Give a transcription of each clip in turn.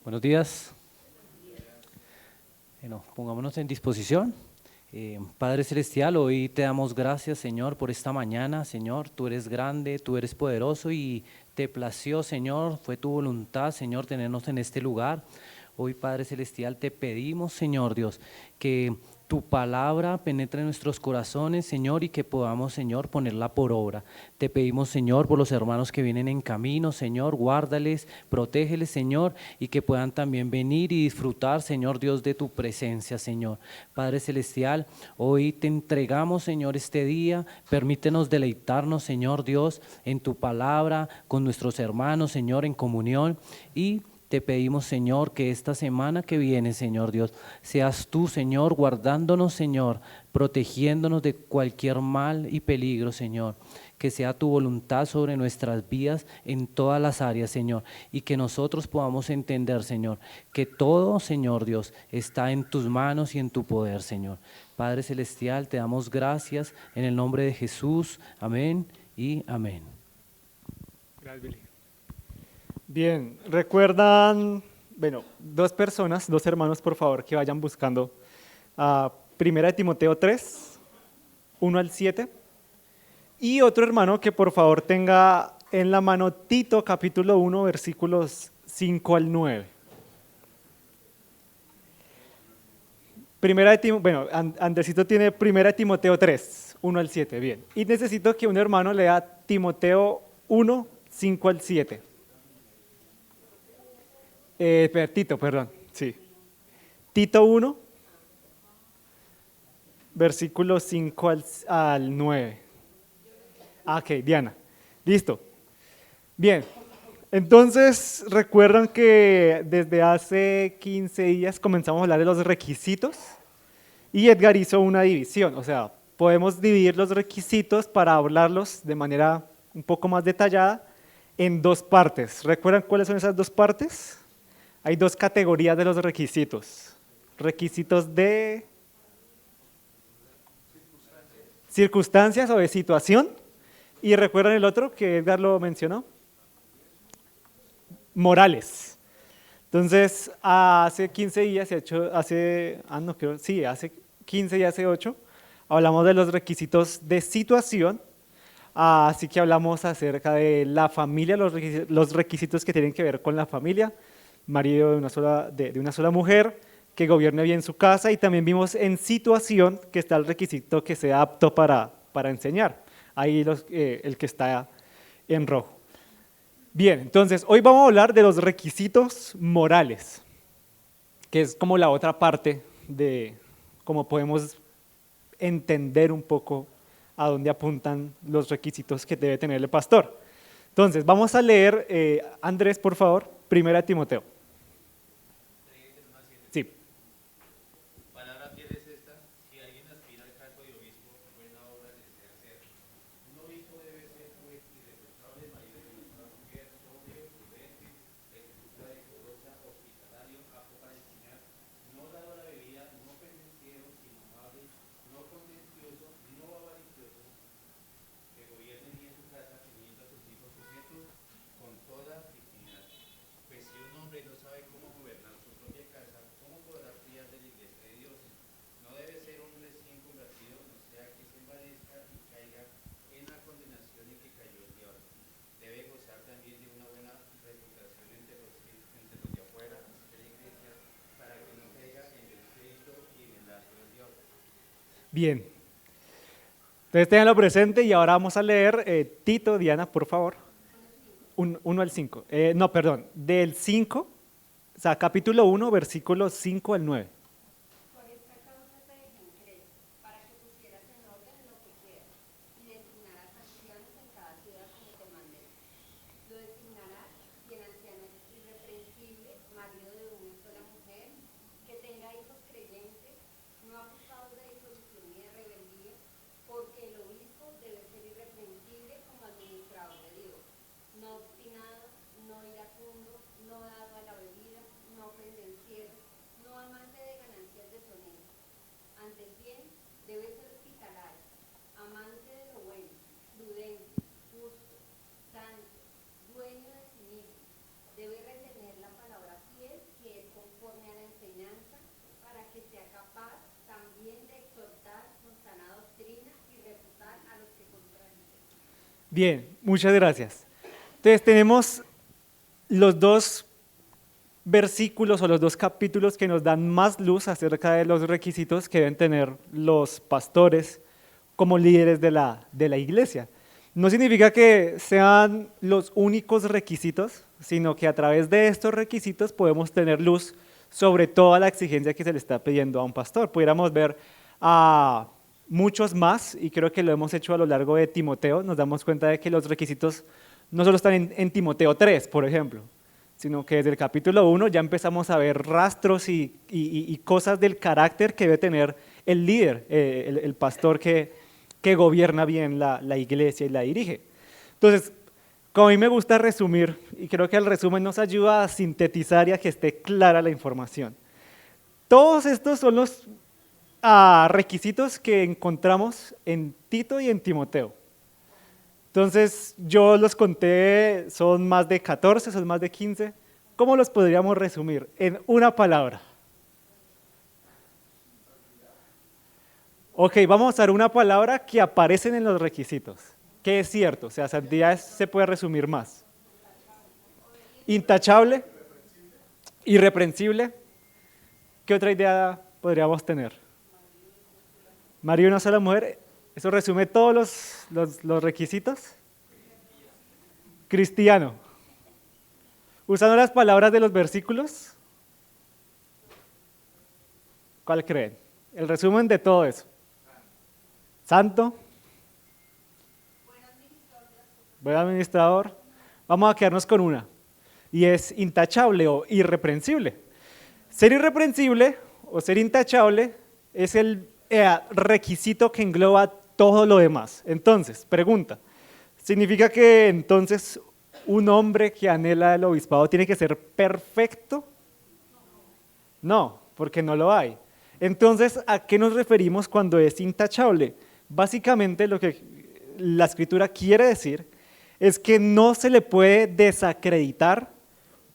Buenos días. Bueno, pongámonos en disposición. Padre Celestial, hoy te damos gracias, Señor, por esta mañana. Señor, tú eres grande, tú eres poderoso y te plació, Señor, fue tu voluntad, Señor, tenernos en este lugar. Hoy, Padre Celestial, te pedimos, Señor Dios, que tu palabra penetre en nuestros corazones, Señor, y que podamos, Señor, ponerla por obra. Te pedimos, Señor, por los hermanos que vienen en camino, Señor, guárdales, protégeles, Señor, y que puedan también venir y disfrutar, Señor Dios, de tu presencia, Señor. Padre Celestial, hoy te entregamos, Señor, este día. Permítenos deleitarnos, Señor Dios, en tu palabra, con nuestros hermanos, Señor, en comunión, y te pedimos, Señor, que esta semana que viene, Señor Dios, seas tú, Señor, guardándonos, Señor, protegiéndonos de cualquier mal y peligro, Señor. Que sea tu voluntad sobre nuestras vidas en todas las áreas, Señor, y que nosotros podamos entender, Señor, que todo, Señor Dios, está en tus manos y en tu poder, Señor. Padre Celestial, te damos gracias en el nombre de Jesús. Amén y amén. Gracias, Billy. Bien, recuerdan, bueno, dos hermanos, por favor, que vayan buscando a Primera de Timoteo 3, 1 al 7, y otro hermano que por favor tenga en la mano Tito capítulo 1, versículos 5 al 9. Andresito tiene Primera de Timoteo 3, 1 al 7, bien. Y necesito que un hermano lea Timoteo 1, 5 al 7. Tito, perdón, sí. Tito 1, versículos 5 al 9. Ok, Diana, listo. Bien, entonces recuerdan que desde hace 15 días comenzamos a hablar de los requisitos y Edgar hizo una división, o sea, podemos dividir los requisitos para hablarlos de manera un poco más detallada en dos partes. ¿Recuerdan cuáles son esas dos partes? Hay dos categorías de los requisitos. Requisitos de circunstancias o de situación. Y recuerdan el otro que Edgar lo mencionó. Morales. Entonces, hace 15 días, hace 15 y hace 8, hablamos de los requisitos de situación. Así que hablamos acerca de la familia, los requisitos que tienen que ver con la familia. Marido de una sola mujer, que gobierne bien su casa, y también vimos en situación que está el requisito que sea apto para enseñar, ahí el que está en rojo. Bien, entonces hoy vamos a hablar de los requisitos morales, que es como la otra parte de cómo podemos entender un poco a dónde apuntan los requisitos que debe tener el pastor. Entonces vamos a leer, Andrés, por favor, Primera Timoteo. Sí. Palabra fiel es esta: si alguien aspira al cargo de obispo, buena obra le desea hacer. Un obispo debe ser juez irreprochable, marido de una sola mujer, sobrio, prudente, ejecutor decorosa, hospitalario, apto para enseñar, no dado a la bebida, no pendenciero, sino amable, no contencioso, no avaricioso, que gobierne bien su casa, teniendo a sus hijos sujetos con toda dignidad. Pues si un hombre no sabe cómo gobernar su propia casa, ¿cómo podrá criar de la iglesia de Dios? No debe ser un recién convertido, no sea que se envanezca y caiga en la condenación en que cayó el diablo. Debe gozar también de una buena reputación entre los de afuera de la iglesia, para que no caiga en el crédito y en el lazo del diablo. Bien. Entonces tenganlo presente y ahora vamos a leer Tito, Diana, por favor. 1 al 5. No, perdón, del 5, o sea, capítulo 1, versículos 5 al 9. Por esta causa te dejé en Creta, para que pusieras en orden lo que quieras, y designaras ancianos en cada ciudad como te mandé. Lo designarás, y el anciano es irreprensible, marido de una sola mujer, que tenga hijos creyentes, no acusados de disolución ni de rebeldía, porque el obispo debe ser irreprensible como administrador de Dios, no obstinado, no iracundo, no dado a la bebida, no pendenciero, no amante de Antes bien, debe ser hospitalario, amante de lo bueno, prudente, justo, santo, dueño de sí mismo. Debe retener la palabra fiel que es conforme a la enseñanza, para que sea capaz también de exhortar con sana doctrina y refutar a los que contradicen. Bien, muchas gracias. Entonces tenemos los dos versículos o los dos capítulos que nos dan más luz acerca de los requisitos que deben tener los pastores como líderes de la iglesia. No significa que sean los únicos requisitos, sino que a través de estos requisitos podemos tener luz sobre toda la exigencia que se le está pidiendo a un pastor. Pudiéramos ver a muchos más, y creo que lo hemos hecho a lo largo de Timoteo. Nos damos cuenta de que los requisitos no solo están en Timoteo 3, por ejemplo, sino que desde el capítulo 1 ya empezamos a ver rastros y cosas del carácter que debe tener el líder, el pastor que gobierna bien la iglesia y la dirige. Entonces, como a mí me gusta resumir, y creo que el resumen nos ayuda a sintetizar y a que esté clara la información. Todos estos son los requisitos que encontramos en Tito y en Timoteo. Entonces, yo los conté, son más de 14, son más de 15. ¿Cómo los podríamos resumir? En una palabra. Ok, vamos a usar una palabra que aparecen en los requisitos, que es cierto, o sea, santidad se puede resumir más. Intachable, irreprensible. ¿Qué otra idea podríamos tener? Marido y una sola mujer, ¿eso resume todos los requisitos? Cristiano. Usando las palabras de los versículos, ¿cuál creen? El resumen de todo eso. Santo. Buen administrador. Vamos a quedarnos con una, y es intachable o irreprensible. Ser irreprensible o ser intachable es el requisito que engloba todo lo demás. Entonces, pregunta, ¿significa que entonces un hombre que anhela el obispado tiene que ser perfecto? No, porque no lo hay. Entonces, ¿a qué nos referimos cuando es intachable? Básicamente lo que la Escritura quiere decir es que no se le puede desacreditar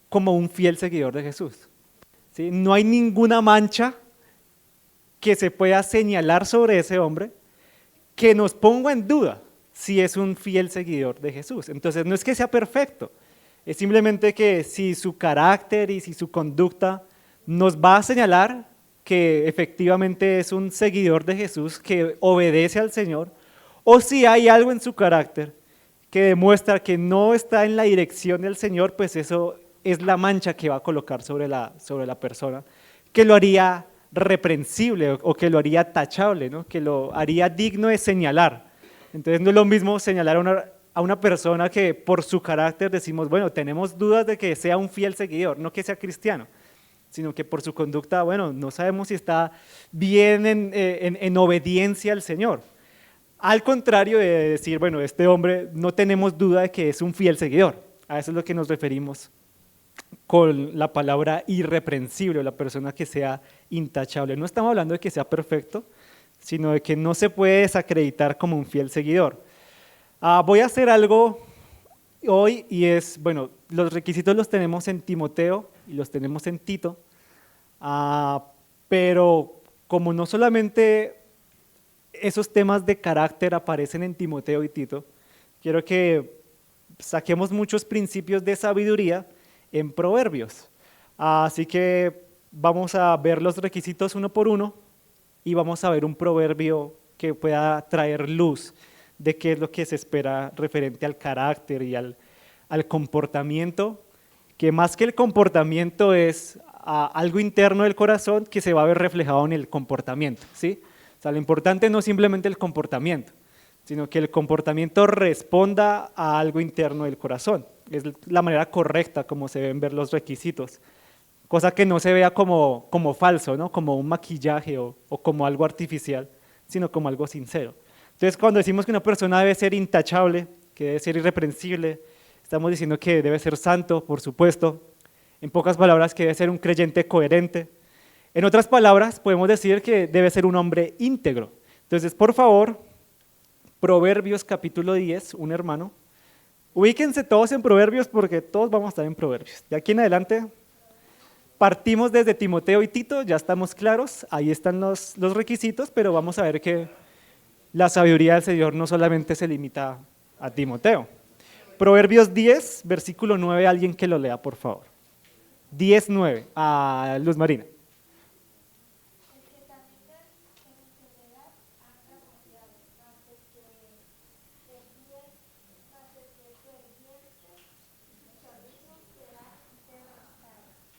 como un fiel seguidor de Jesús. ¿Sí? No hay ninguna mancha que se pueda señalar sobre ese hombre que nos ponga en duda si es un fiel seguidor de Jesús. Entonces, no es que sea perfecto, es simplemente que si su carácter y si su conducta nos va a señalar que efectivamente es un seguidor de Jesús, que obedece al Señor, o si hay algo en su carácter que demuestra que no está en la dirección del Señor, pues eso es la mancha que va a colocar sobre la persona, que lo haría reprensible o que lo haría tachable, ¿no? Que lo haría digno de señalar. Entonces no es lo mismo señalar a una persona que por su carácter decimos, bueno, tenemos dudas de que sea un fiel seguidor, no que sea cristiano, sino que por su conducta, bueno, no sabemos si está bien en obediencia al Señor. Al contrario de decir, bueno, este hombre no tenemos duda de que es un fiel seguidor. A eso es lo que nos referimos con la palabra irreprensible, la persona que sea intachable. No estamos hablando de que sea perfecto, sino de que no se puede desacreditar como un fiel seguidor. Voy a hacer algo hoy y es, bueno, los requisitos los tenemos en Timoteo y los tenemos en Tito, pero como no solamente esos temas de carácter aparecen en Timoteo y Tito, quiero que saquemos muchos principios de sabiduría en Proverbios. Así que vamos a ver los requisitos uno por uno y vamos a ver un proverbio que pueda traer luz de qué es lo que se espera referente al carácter y al comportamiento, que más que el comportamiento es algo interno del corazón que se va a ver reflejado en el comportamiento, ¿sí? O sea, lo importante no es simplemente el comportamiento, sino que el comportamiento responda a algo interno del corazón. Es la manera correcta como se deben ver los requisitos, cosa que no se vea como falso, ¿no? Como un maquillaje o como algo artificial, sino como algo sincero. Entonces, cuando decimos que una persona debe ser intachable, que debe ser irreprensible, estamos diciendo que debe ser santo, por supuesto, en pocas palabras, que debe ser un creyente coherente, En otras palabras, podemos decir que debe ser un hombre íntegro. Entonces, por favor, Proverbios capítulo 10, un hermano. Ubíquense todos en Proverbios porque todos vamos a estar en Proverbios. De aquí en adelante partimos desde Timoteo y Tito, ya estamos claros, ahí están los requisitos, pero vamos a ver que la sabiduría del Señor no solamente se limita a Timoteo. Proverbios 10, versículo 9, alguien que lo lea, por favor. 10, 9, a Luz Marina.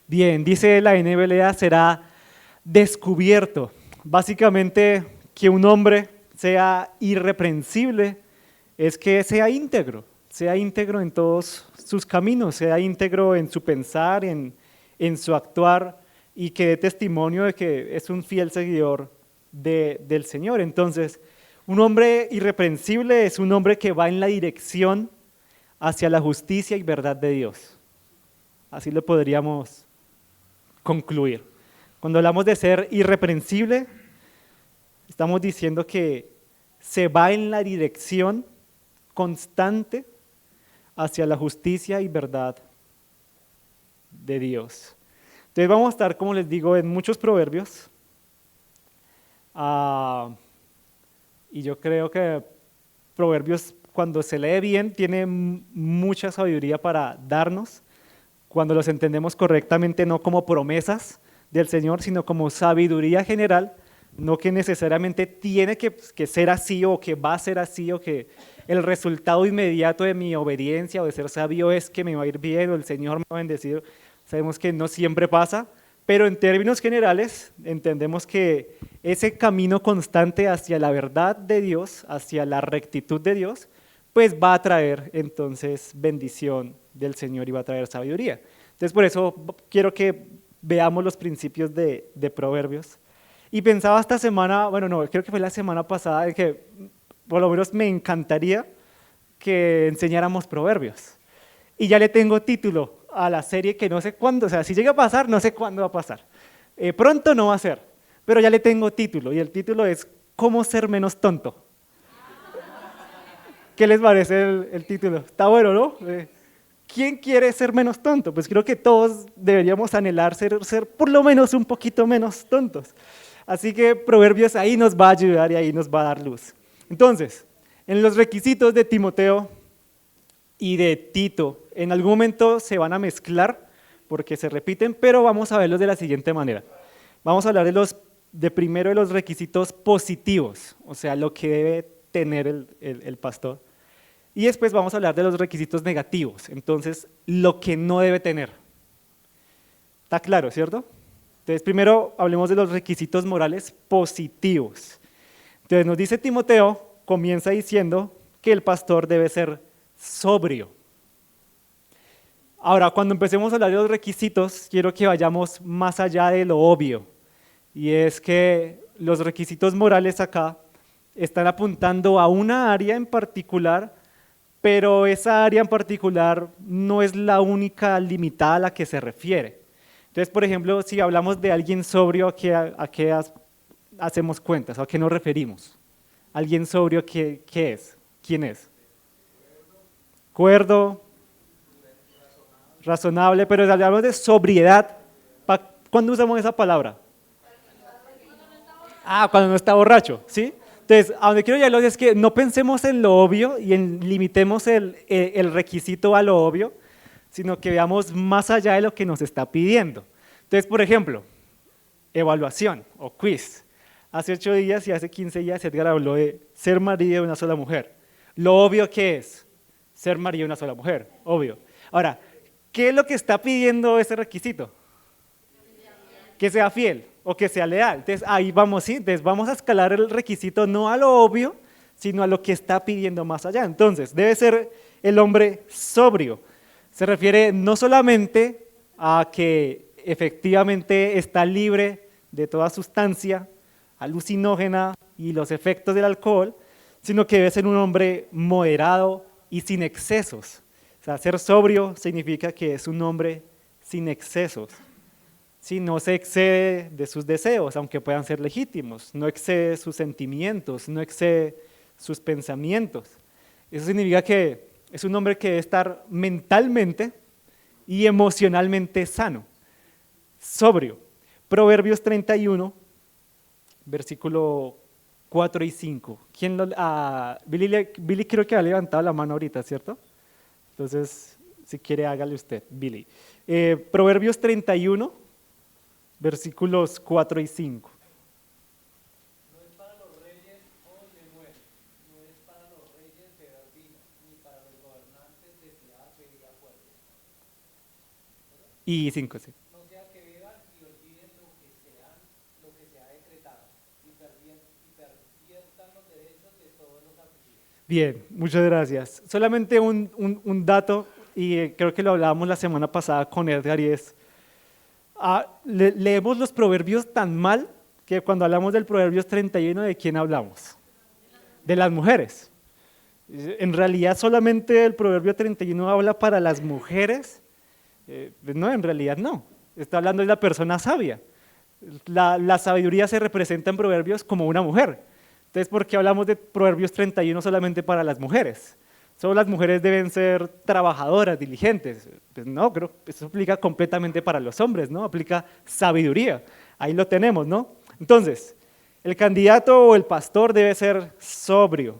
Bien, dice la NBLA, será descubierto. Básicamente, que un hombre sea irreprensible es que sea íntegro en todos sus caminos, sea íntegro en su pensar, en su actuar y que dé testimonio de que es un fiel seguidor del Señor. Entonces, un hombre irreprensible es un hombre que va en la dirección hacia la justicia y verdad de Dios. Así lo podríamos concluir. Cuando hablamos de ser irreprensible, estamos diciendo que se va en la dirección constante hacia la justicia y verdad de Dios. Entonces vamos a estar, como les digo, en muchos proverbios. Y yo creo que Proverbios, cuando se lee bien, tiene mucha sabiduría para darnos, cuando los entendemos correctamente, no como promesas del Señor, sino como sabiduría general, no que necesariamente tiene que ser así o que va a ser así o que el resultado inmediato de mi obediencia o de ser sabio es que me va a ir bien o el Señor me va a bendecir. Sabemos que no siempre pasa, pero en términos generales entendemos que ese camino constante hacia la verdad de Dios, hacia la rectitud de Dios, pues va a traer entonces bendición del Señor y va a traer sabiduría. Entonces por eso quiero que veamos los principios de Proverbios. Y pensaba esta semana, bueno no, creo que fue la semana pasada, que por lo menos me encantaría que enseñáramos Proverbios. Y ya le tengo título a la serie que no sé cuándo, o sea, si llega a pasar, no sé cuándo va a pasar. Pronto no va a ser, pero ya le tengo título y el título es ¿Cómo ser menos tonto? ¿Qué les parece el título? Está bueno, ¿no? ¿Quién quiere ser menos tonto? Pues creo que todos deberíamos anhelar ser por lo menos un poquito menos tontos. Así que Proverbios ahí nos va a ayudar y ahí nos va a dar luz. Entonces, en los requisitos de Timoteo y de Tito, en algún momento se van a mezclar porque se repiten, pero vamos a verlos de la siguiente manera. Vamos a hablar de primero de los requisitos positivos, o sea, lo que debe tener el pastor. Y después vamos a hablar de los requisitos negativos, entonces lo que no debe tener. ¿Está claro, cierto? Entonces primero hablemos de los requisitos morales positivos. Entonces nos dice Timoteo, comienza diciendo que el pastor debe ser sobrio. Ahora, cuando empecemos a hablar de los requisitos, quiero que vayamos más allá de lo obvio, y es que los requisitos morales acá están apuntando a una área en particular, pero esa área en particular no es la única limitada a la que se refiere. Entonces, por ejemplo, si hablamos de alguien sobrio, ¿a qué hacemos cuentas? ¿A qué nos referimos? ¿Alguien sobrio qué es? ¿Quién es? Cuerdo, razonable, pero si hablamos de sobriedad, ¿cuándo usamos esa palabra? Cuando no está borracho, ¿sí? Entonces, a donde quiero llegar es que no pensemos en lo obvio y limitemos el requisito a lo obvio, sino que veamos más allá de lo que nos está pidiendo. Entonces, por ejemplo, evaluación o quiz. Hace 8 días y hace 15 días Edgar habló de ser marido de una sola mujer. Lo obvio que es ser marido de una sola mujer, obvio. Ahora, ¿qué es lo que está pidiendo ese requisito? Que sea fiel o que sea leal. Entonces ahí vamos, ¿sí? Entonces vamos a escalar el requisito no a lo obvio, sino a lo que está pidiendo más allá. Entonces debe ser el hombre sobrio. Se refiere no solamente a que efectivamente está libre de toda sustancia alucinógena y los efectos del alcohol, sino que debe ser un hombre moderado y sin excesos. O sea, ser sobrio significa que es un hombre sin excesos. ¿sí? No se excede de sus deseos, aunque puedan ser legítimos, no excede sus sentimientos, no excede sus pensamientos. Eso significa que es un hombre que debe estar mentalmente y emocionalmente sano, sobrio. Proverbios 31, versículo 4 y 5. Billy creo que ha levantado la mano ahorita, ¿cierto? Entonces, si quiere, hágale usted, Billy. Proverbios 31, versículos 4 y 5. No es para los reyes hoy me muere, no es para los reyes beber vino, ni para los gobernantes desear bebida fuerte. Y 5, sí. No sea que beban y olviden lo que se ha decretado, y perviertan los derechos de todos los afligidos. Bien, muchas gracias. Solamente un dato, y creo que lo hablábamos la semana pasada con Edgar, y es, leemos los proverbios tan mal que cuando hablamos del Proverbios 31, ¿de quién hablamos? De las mujeres. En realidad solamente el Proverbio 31 habla para las mujeres. No, en realidad no. Está hablando de la persona sabia. La sabiduría se representa en Proverbios como una mujer. Entonces, ¿por qué hablamos de Proverbios 31 solamente para las mujeres? Solo las mujeres deben ser trabajadoras, diligentes. Pues no, creo que eso aplica completamente para los hombres, ¿no? Aplica sabiduría. Ahí lo tenemos, ¿no? Entonces, el candidato o el pastor debe ser sobrio,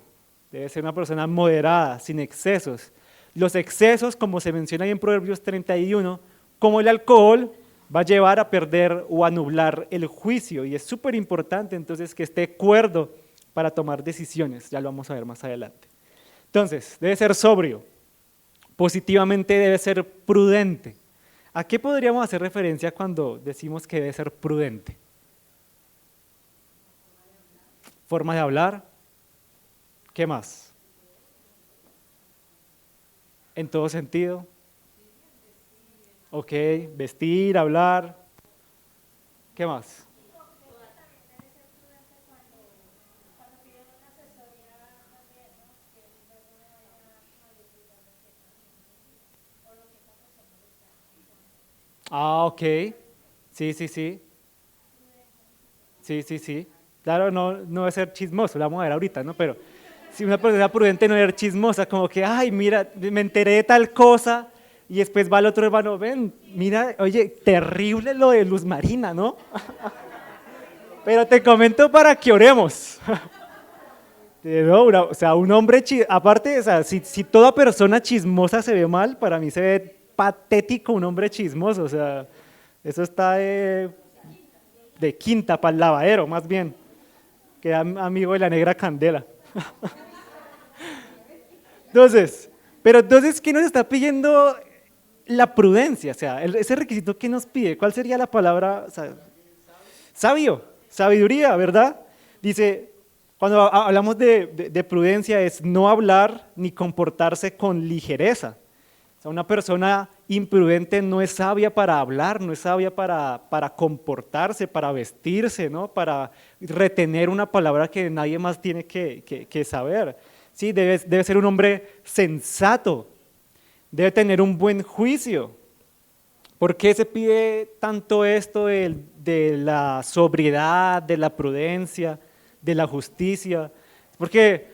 debe ser una persona moderada, sin excesos. Los excesos, como se menciona ahí en Proverbios 31, como el alcohol, va a llevar a perder o a nublar el juicio. Y es súper importante entonces que esté cuerdo para tomar decisiones. Ya lo vamos a ver más adelante. Entonces, debe ser sobrio. Positivamente debe ser prudente. ¿A qué podríamos hacer referencia cuando decimos que debe ser prudente? Forma de hablar. ¿Qué más? En todo sentido. Ok, vestir, hablar. ¿Qué más? Ok. Sí, sí, sí. Sí, sí, sí. Claro, no debe ser chismoso, lo vamos a ver ahorita, ¿no? Pero si una persona prudente no debe ser chismosa, como que, ay, mira, me enteré de tal cosa, y después va el otro hermano, ven, mira, oye, terrible lo de Luz Marina, ¿no? Pero te comento para que oremos. No, o sea, un hombre, aparte, o sea, si toda persona chismosa se ve mal, para mí se ve patético un hombre chismoso, o sea, eso está de quinta para el lavadero, más bien, que amigo de la negra candela. Entonces, ¿qué nos está pidiendo la prudencia? O sea, ese requisito que nos pide, ¿cuál sería la palabra? O sea, sabio, sabiduría, ¿verdad? Dice, cuando hablamos de prudencia es no hablar ni comportarse con ligereza. O sea, una persona imprudente no es sabia para hablar, no es sabia para comportarse, para vestirse, ¿no? Para retener una palabra que nadie más tiene que saber. Sí, debe ser un hombre sensato, debe tener un buen juicio. ¿Por qué se pide tanto esto de la sobriedad, de la prudencia, de la justicia? Porque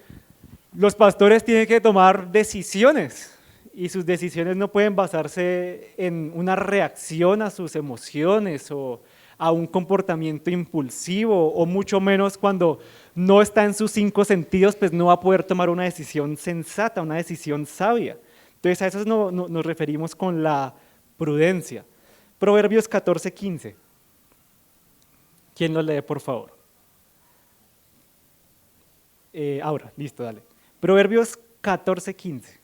los pastores tienen que tomar decisiones y sus decisiones no pueden basarse en una reacción a sus emociones o a un comportamiento impulsivo, o mucho menos cuando no está en sus 5 sentidos, pues no va a poder tomar una decisión sensata, una decisión sabia. Entonces a eso nos referimos con la prudencia. Proverbios 14:15. ¿Quién lo lee, por favor? Ahora, listo, dale. Proverbios 14:15.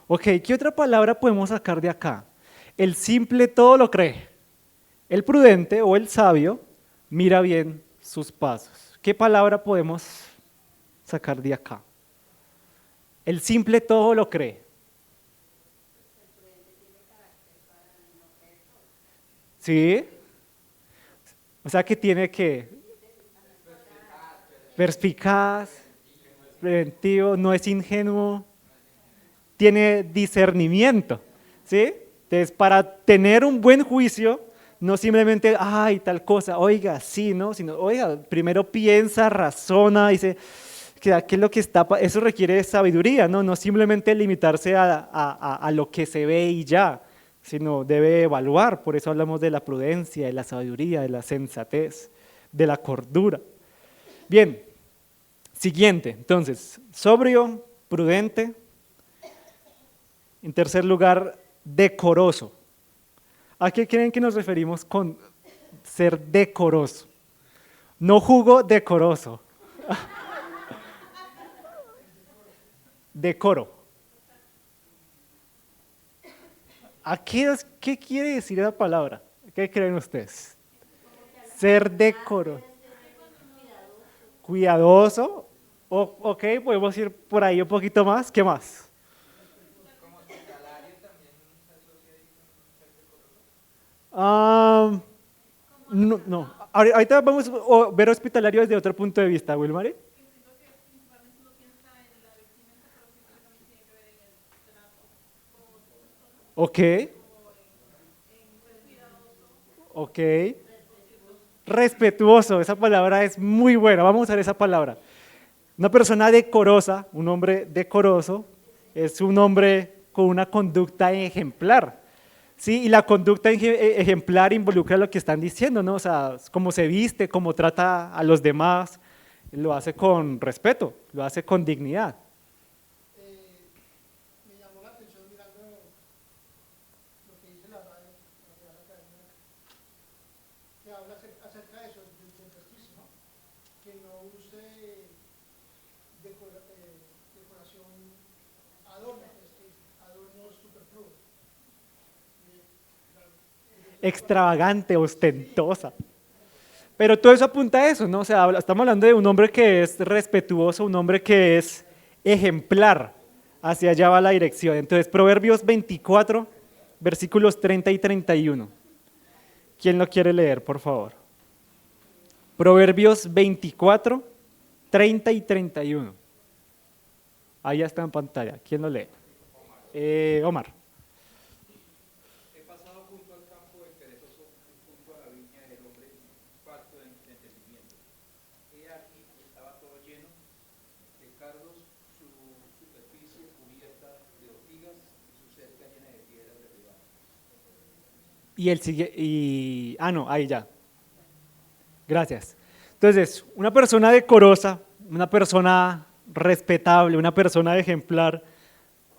Ok, ¿qué otra palabra podemos sacar de acá? El simple todo lo cree. El prudente o el sabio mira bien sus pasos. ¿Qué palabra podemos sacar de acá? El simple todo lo cree. ¿Sí? O sea que tiene que perspicaz, preventivo, no es ingenuo. tiene discernimiento, ¿sí? Entonces, para tener un buen juicio, no simplemente, ay, tal cosa, oiga, sí, ¿no? Sino, oiga, primero piensa, razona, dice, ¿qué es lo que está? Eso requiere sabiduría, ¿no? No simplemente limitarse a lo que se ve y ya, sino debe evaluar. Por eso hablamos de la prudencia, de la sabiduría, de la sensatez, de la cordura. Bien, siguiente, entonces, sobrio, prudente. En tercer lugar, decoroso. ¿A qué creen que nos referimos con ser decoroso? No jugo decoroso. Decoro. ¿Qué quiere decir esa palabra? ¿Qué creen ustedes? Ser decoro. Cuidadoso. Ok, podemos ir por ahí un poquito más. ¿Qué más? Ah, no, no. Ahorita vamos a ver hospitalario desde otro punto de vista, Wilmary. Ok. Ok. Respetuoso, esa palabra es muy buena, vamos a usar esa palabra. Una persona decorosa, un hombre decoroso, es un hombre con una conducta ejemplar. Sí, y la conducta ejemplar involucra lo que están diciendo, ¿no? O sea, cómo se viste, cómo trata a los demás, lo hace con respeto, lo hace con dignidad. Me llamó la atención mirando lo que dice la Real Academia, que habla acerca de eso, del vestirse, ¿no? Que no use decoración, adornos superfluos. Extravagante, ostentosa. Pero todo eso apunta a eso, ¿no? O sea, estamos hablando de un hombre que es respetuoso, un hombre que es ejemplar. Hacia allá va la dirección. Entonces, Proverbios 24, versículos 30 y 31. ¿Quién lo quiere leer, por favor? Proverbios 24, 30 y 31. Ahí está en pantalla. ¿Quién lo lee? Omar. He pasado junto al campo del perezoso, junto a la viña del hombre falto de entendimiento. He aquí estaba todo lleno de cardos, su superficie cubierta de ortigas y su cerca llena de piedras derribadas. Y no, ahí ya. Gracias. Entonces, una persona decorosa, una persona respetable, una persona ejemplar,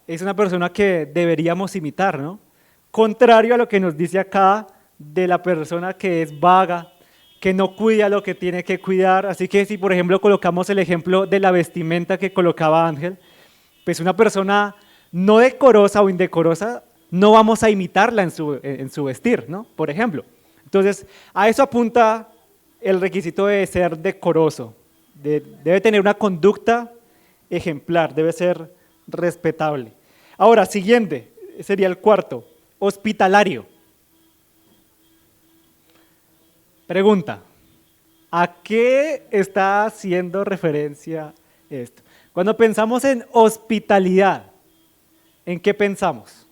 es una persona que deberíamos imitar, ¿no? Contrario a lo que nos dice acá de la persona que es vaga, que no cuida lo que tiene que cuidar. Así que si, por ejemplo, colocamos el ejemplo de la vestimenta que colocaba Ángel, pues una persona no decorosa o indecorosa, no vamos a imitarla en su vestir, ¿no? Por ejemplo. Entonces, a eso apunta el requisito de ser decoroso. Debe tener una conducta ejemplar, debe ser respetable. Ahora, siguiente, sería el cuarto, hospitalario. Pregunta, ¿a qué está haciendo referencia esto? Cuando pensamos en hospitalidad, ¿en qué pensamos?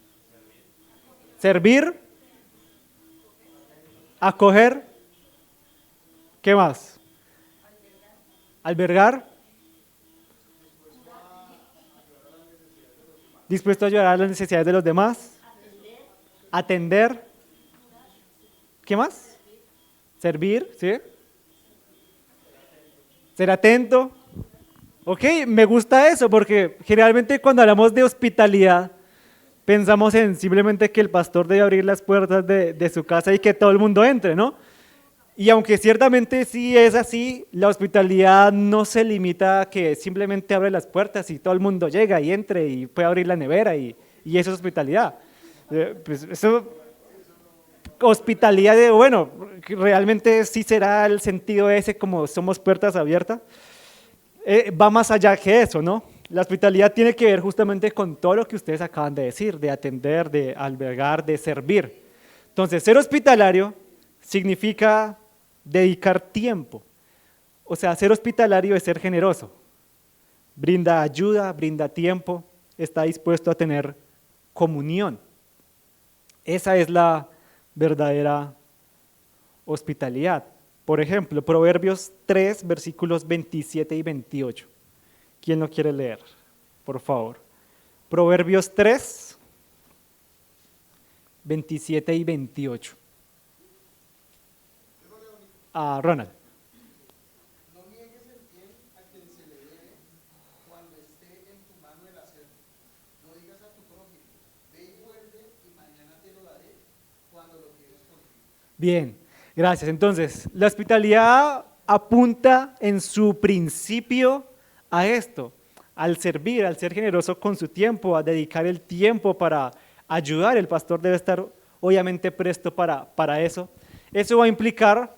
Servir, acoger, ¿qué más? Albergar, dispuesto a ayudar a las necesidades de los demás, atender, ¿qué más? Servir, ¿sí? Ser atento. Ok, me gusta eso porque generalmente cuando hablamos de hospitalidad pensamos en simplemente que el pastor debe abrir las puertas de su casa y que todo el mundo entre, ¿no? Y aunque ciertamente sí es así, la hospitalidad no se limita a que simplemente abre las puertas y todo el mundo llega y entre y puede abrir la nevera y eso es hospitalidad. Pues eso, hospitalidad bueno, realmente sí será el sentido ese como somos puertas abiertas. Va más allá que eso, ¿no? La hospitalidad tiene que ver justamente con todo lo que ustedes acaban de decir, de atender, de albergar, de servir. Entonces, ser hospitalario significa dedicar tiempo. O sea, ser hospitalario es ser generoso. Brinda ayuda, brinda tiempo, está dispuesto a tener comunión. Esa es la verdadera hospitalidad. Por ejemplo, Proverbios 3, versículos 27 y 28. ¿Quién lo quiere leer? Por favor. Proverbios 3, 27 y 28. Ronald. No niegues el bien a quien se le debe cuando esté en tu mano el hacerlo. No digas a tu prójimo, ve y vuelve y mañana te lo daré cuando lo tienes contigo. Bien, gracias. Entonces, la hospitalidad apunta en su principio a esto, al servir, al ser generoso con su tiempo, a dedicar el tiempo para ayudar. El pastor debe estar obviamente presto para eso. Eso va a implicar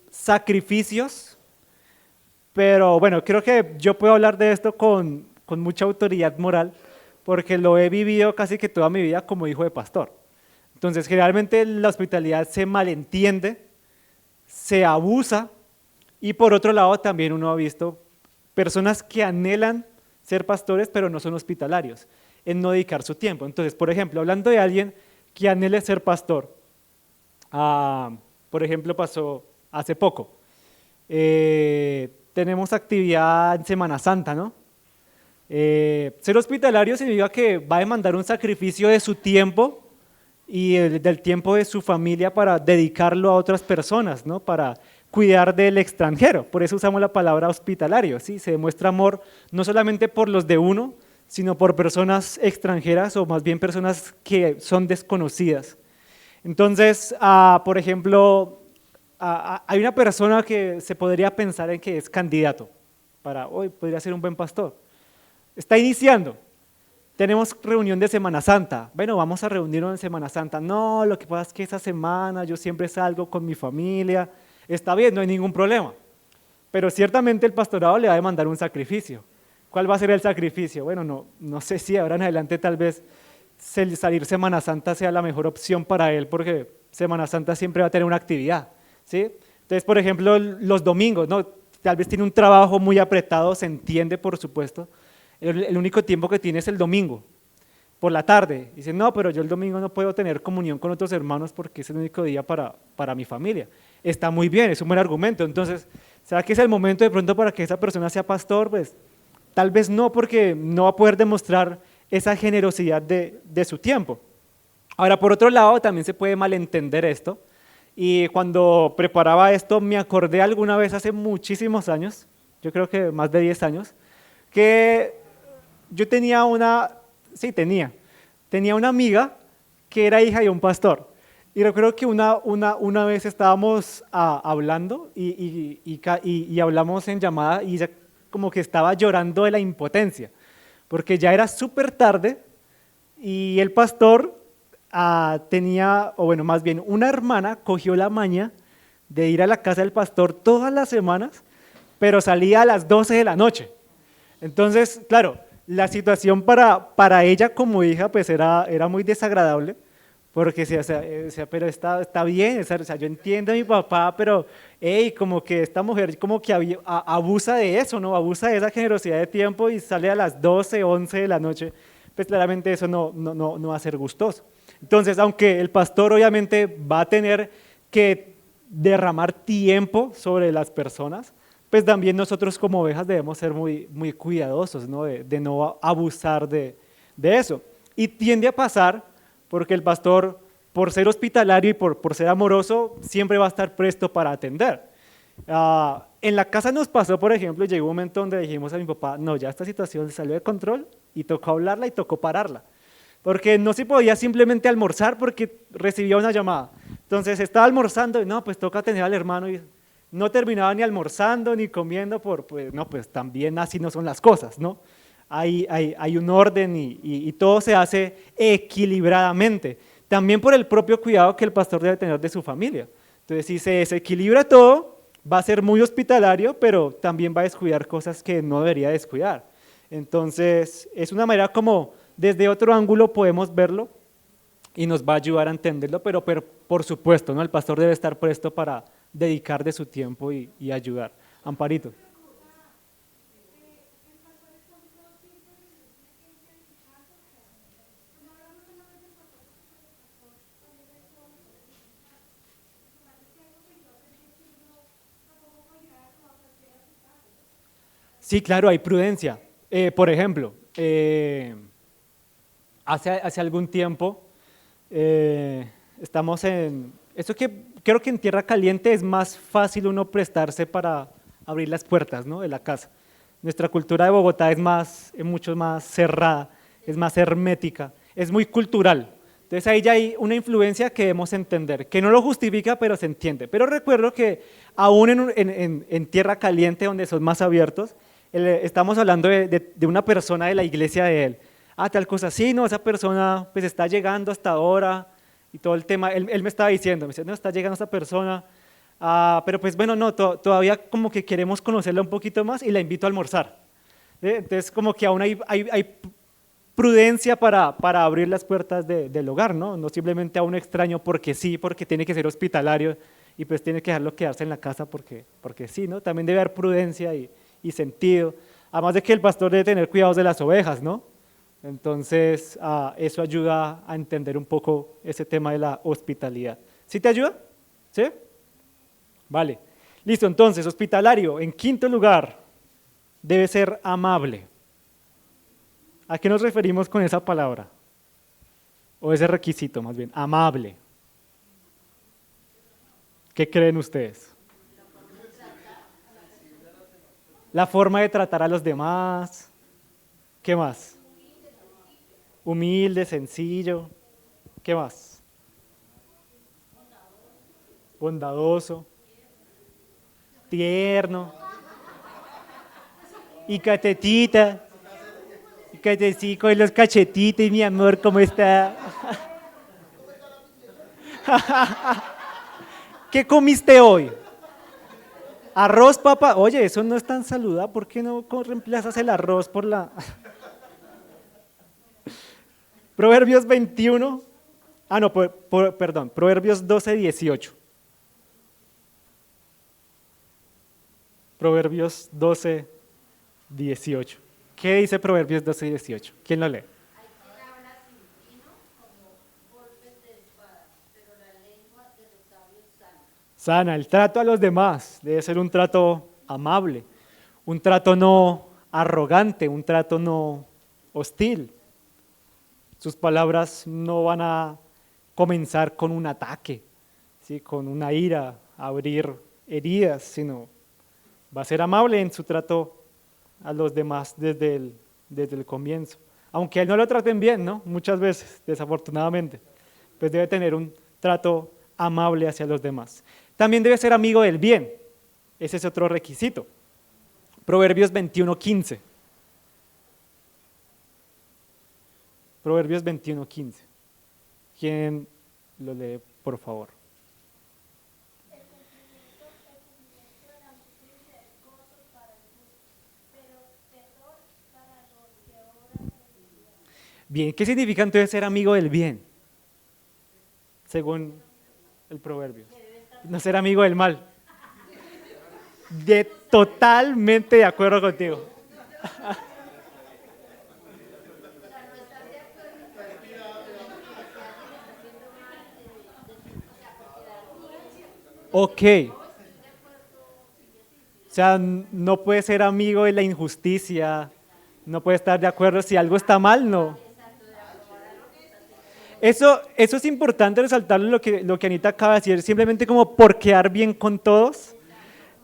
sacrificios, pero bueno, creo que yo puedo hablar de esto con mucha autoridad moral, porque lo he vivido casi que toda mi vida como hijo de pastor. Entonces, generalmente la hospitalidad se malentiende, se abusa, y por otro lado también uno ha visto personas que anhelan ser pastores, pero no son hospitalarios, en no dedicar su tiempo. Entonces, por ejemplo, hablando de alguien que anhele ser pastor, por ejemplo, pasó hace poco, tenemos actividad en Semana Santa, ¿no? Ser hospitalario significa que va a demandar un sacrificio de su tiempo y del tiempo de su familia para dedicarlo a otras personas, ¿no? Para cuidar del extranjero. Por eso usamos la palabra hospitalario, ¿sí? Se demuestra amor no solamente por los de uno, sino por personas extranjeras o más bien personas que son desconocidas. Entonces, por ejemplo, hay una persona que se podría pensar en que es candidato para hoy, podría ser un buen pastor. Está iniciando. Tenemos reunión de Semana Santa. Bueno, vamos a reunirnos en Semana Santa. No, lo que pasa es que esa semana yo siempre salgo con mi familia. Está bien, no hay ningún problema. Pero ciertamente el pastorado le va a demandar un sacrificio. ¿Cuál va a ser el sacrificio? Bueno, no sé si ahora en adelante tal vez salir Semana Santa sea la mejor opción para él, porque Semana Santa siempre va a tener una actividad, ¿sí? Entonces, por ejemplo, los domingos, ¿no? Tal vez tiene un trabajo muy apretado, se entiende, por supuesto. El único tiempo que tiene es el domingo, por la tarde. Dice, no, pero yo el domingo no puedo tener comunión con otros hermanos porque es el único día para mi familia. Está muy bien, es un buen argumento. Entonces, ¿será que es el momento de pronto para que esa persona sea pastor? Pues tal vez no, porque no va a poder demostrar esa generosidad de su tiempo. Ahora, por otro lado, también se puede malentender esto. Y cuando preparaba esto, me acordé alguna vez hace muchísimos años, yo creo que más de 10 años, que yo tenía una amiga que era hija de un pastor. Y recuerdo que una vez estábamos hablando y hablamos en llamada y ella como que estaba llorando de la impotencia, porque ya era súper tarde y el pastor tenía, o bueno, más bien una hermana cogió la maña de ir a la casa del pastor todas las semanas, pero salía a las 12 de la noche. Entonces, claro, la situación para ella como hija pues era muy desagradable, porque decía, pero está bien, o sea, yo entiendo a mi papá, pero hey, como que esta mujer como que abusa de eso, ¿no? Abusa de esa generosidad de tiempo y sale a las 12, 11 de la noche, pues claramente eso no va a ser gustoso. Entonces, aunque el pastor obviamente va a tener que derramar tiempo sobre las personas, pues también nosotros como ovejas debemos ser muy, muy cuidadosos, ¿no? De no abusar de eso. Y tiende a pasar porque el pastor, por ser hospitalario y por ser amoroso, siempre va a estar presto para atender. En la casa nos pasó, por ejemplo, llegó un momento donde dijimos a mi papá, no, ya esta situación salió de control y tocó hablarla y tocó pararla. Porque no se podía simplemente almorzar porque recibía una llamada. Entonces estaba almorzando y no, pues toca atender al hermano y no terminaba ni almorzando ni comiendo pues también así no son las cosas, ¿no? Hay un orden y todo se hace equilibradamente. También por el propio cuidado que el pastor debe tener de su familia. Entonces, si se desequilibra todo, va a ser muy hospitalario, pero también va a descuidar cosas que no debería descuidar. Entonces, es una manera como desde otro ángulo podemos verlo y nos va a ayudar a entenderlo, pero por supuesto, ¿no? El pastor debe estar presto para dedicar de su tiempo y ayudar. Amparito. Sí, claro, hay prudencia. Por ejemplo, hace algún tiempo estamos en... Esto que creo que en tierra caliente es más fácil uno prestarse para abrir las puertas, ¿no?, de la casa. Nuestra cultura de Bogotá es mucho más cerrada, es más hermética, es muy cultural. Entonces ahí ya hay una influencia que debemos entender, que no lo justifica, pero se entiende. Pero recuerdo que aún en tierra caliente, donde son más abiertos, estamos hablando de una persona de la iglesia de él. Ah, tal cosa, sí, no, esa persona pues está llegando hasta ahora y todo el tema. Él me estaba diciendo, me dice, no, está llegando esta persona, pero pues bueno, no, todavía como que queremos conocerla un poquito más y la invito a almorzar. Entonces como que aún hay prudencia para abrir las puertas del hogar, ¿no? No simplemente a un extraño porque sí, porque tiene que ser hospitalario y pues tiene que dejarlo quedarse en la casa porque sí, ¿no? También debe haber prudencia y sentido. Además de que el pastor debe tener cuidados de las ovejas, ¿no? Entonces, eso ayuda a entender un poco ese tema de la hospitalidad. ¿Sí te ayuda? ¿Sí? Vale. Listo, entonces, hospitalario, en quinto lugar, debe ser amable. ¿A qué nos referimos con esa palabra? O ese requisito, más bien, amable. ¿Qué creen ustedes? La forma de tratar a los demás. ¿Qué más? Humilde, sencillo. ¿Qué más? Bondadoso. Tierno. Y catetita. Y catecico y los cachetitos, mi amor, ¿cómo está? ¿Qué comiste hoy? Arroz, papa. Oye, eso no es tan saludable. ¿Por qué no reemplazas el arroz por la...? Proverbios 21. Perdón. Proverbios 12, 18. Proverbios 12, 18. ¿Qué dice Proverbios 12, 18? ¿Quién lo lee? Hay quien habla sin tino como golpes de espada, pero la lengua de los sabios sana. Sana, el trato a los demás debe ser un trato amable, un trato no arrogante, un trato no hostil. Sus palabras no van a comenzar con un ataque, ¿sí?, con una ira, abrir heridas, sino va a ser amable en su trato a los demás desde el comienzo. Aunque a él no lo traten bien, ¿no? Muchas veces, desafortunadamente, pues debe tener un trato amable hacia los demás. También debe ser amigo del bien, ese es otro requisito. Proverbios 21, 15. Proverbios 21, 15. ¿Quién lo lee, por favor? El cumplimiento de la justicia es gozo para el justo, pero terror para los que obran iniquidad. Bien, ¿qué significa entonces ser amigo del bien? Según el proverbio. No ser amigo del mal. Totalmente de acuerdo contigo. Ok. O sea, no puede ser amigo de la injusticia, no puede estar de acuerdo si algo está mal, no. Eso es importante resaltar lo que Anita acaba de decir, simplemente como por quedar bien con todos.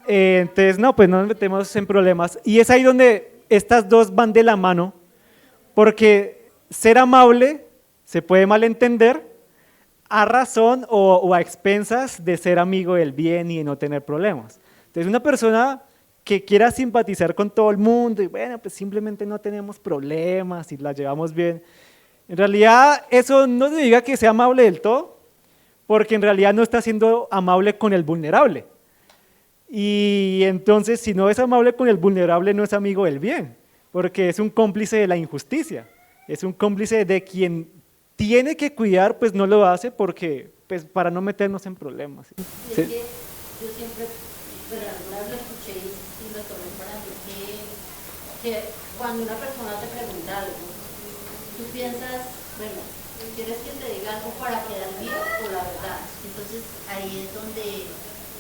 Entonces, no, pues no nos metemos en problemas. Y es ahí donde estas dos van de la mano, porque ser amable se puede malentender a razón o a expensas de ser amigo del bien y de no tener problemas. Entonces, una persona que quiera simpatizar con todo el mundo y bueno, pues simplemente no tenemos problemas y la llevamos bien, en realidad eso no significa que sea amable del todo, porque en realidad no está siendo amable con el vulnerable. Y entonces, si no es amable con el vulnerable, no es amigo del bien, porque es un cómplice de la injusticia, es un cómplice de quien tiene que cuidar, pues no lo hace porque, pues, para no meternos en problemas. Y es que yo siempre, pero alguna vez lo escuché y lo tomé para mí, que cuando una persona te pregunta algo, tú piensas, bueno, ¿quieres que te diga algo para quedar bien o la verdad? Entonces ahí es donde,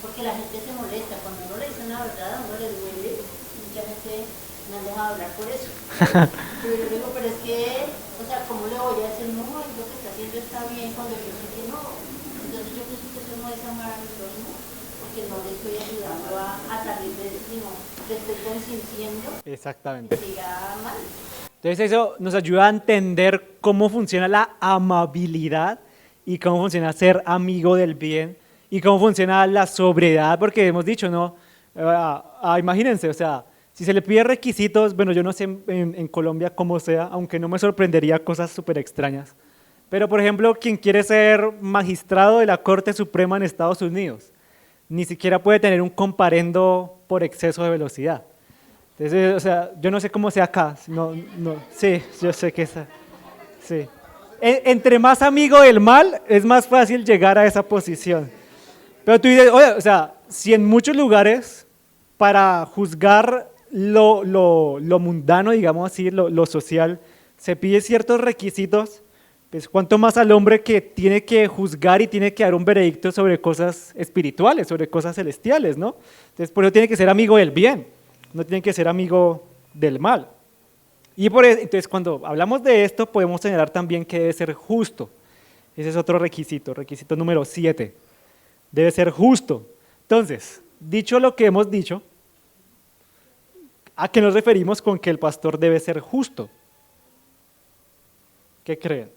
porque la gente se molesta, cuando uno le dice la verdad a uno le duele, mucha gente me han dejado hablar por eso. Pero yo digo, pero es que, o sea, ¿cómo le voy a decir, no, lo que está haciendo está bien cuando yo sé que no? Entonces yo pienso que eso no es amar a mi prójimo, porque no le estoy ayudando a salir de eso, sino le estoy consintiendo Exactamente. que siga mal. Entonces eso nos ayuda a entender cómo funciona la amabilidad y cómo funciona ser amigo del bien y cómo funciona la sobriedad, porque hemos dicho, ¿no? Imagínense, o sea, si se le pide requisitos, bueno, yo no sé en Colombia cómo sea, aunque no me sorprendería cosas súper extrañas, pero por ejemplo, quien quiere ser magistrado de la Corte Suprema en Estados Unidos, ni siquiera puede tener un comparendo por exceso de velocidad. Entonces, o sea, yo no sé cómo sea acá, sí, yo sé que esa, sí. Entre más amigo del mal, es más fácil llegar a esa posición. Pero tú dices, oye, o sea, si en muchos lugares, para juzgar lo mundano, digamos así, lo social, se pide ciertos requisitos, pues cuánto más al hombre que tiene que juzgar y tiene que dar un veredicto sobre cosas espirituales, sobre cosas celestiales, ¿no? Entonces, por eso tiene que ser amigo del bien, no tiene que ser amigo del mal. Y entonces, cuando hablamos de esto, podemos señalar también que debe ser justo. Ese es otro requisito, requisito número 7. Debe ser justo. Entonces, dicho lo que hemos dicho, ¿a qué nos referimos con que el pastor debe ser justo? ¿Qué creen?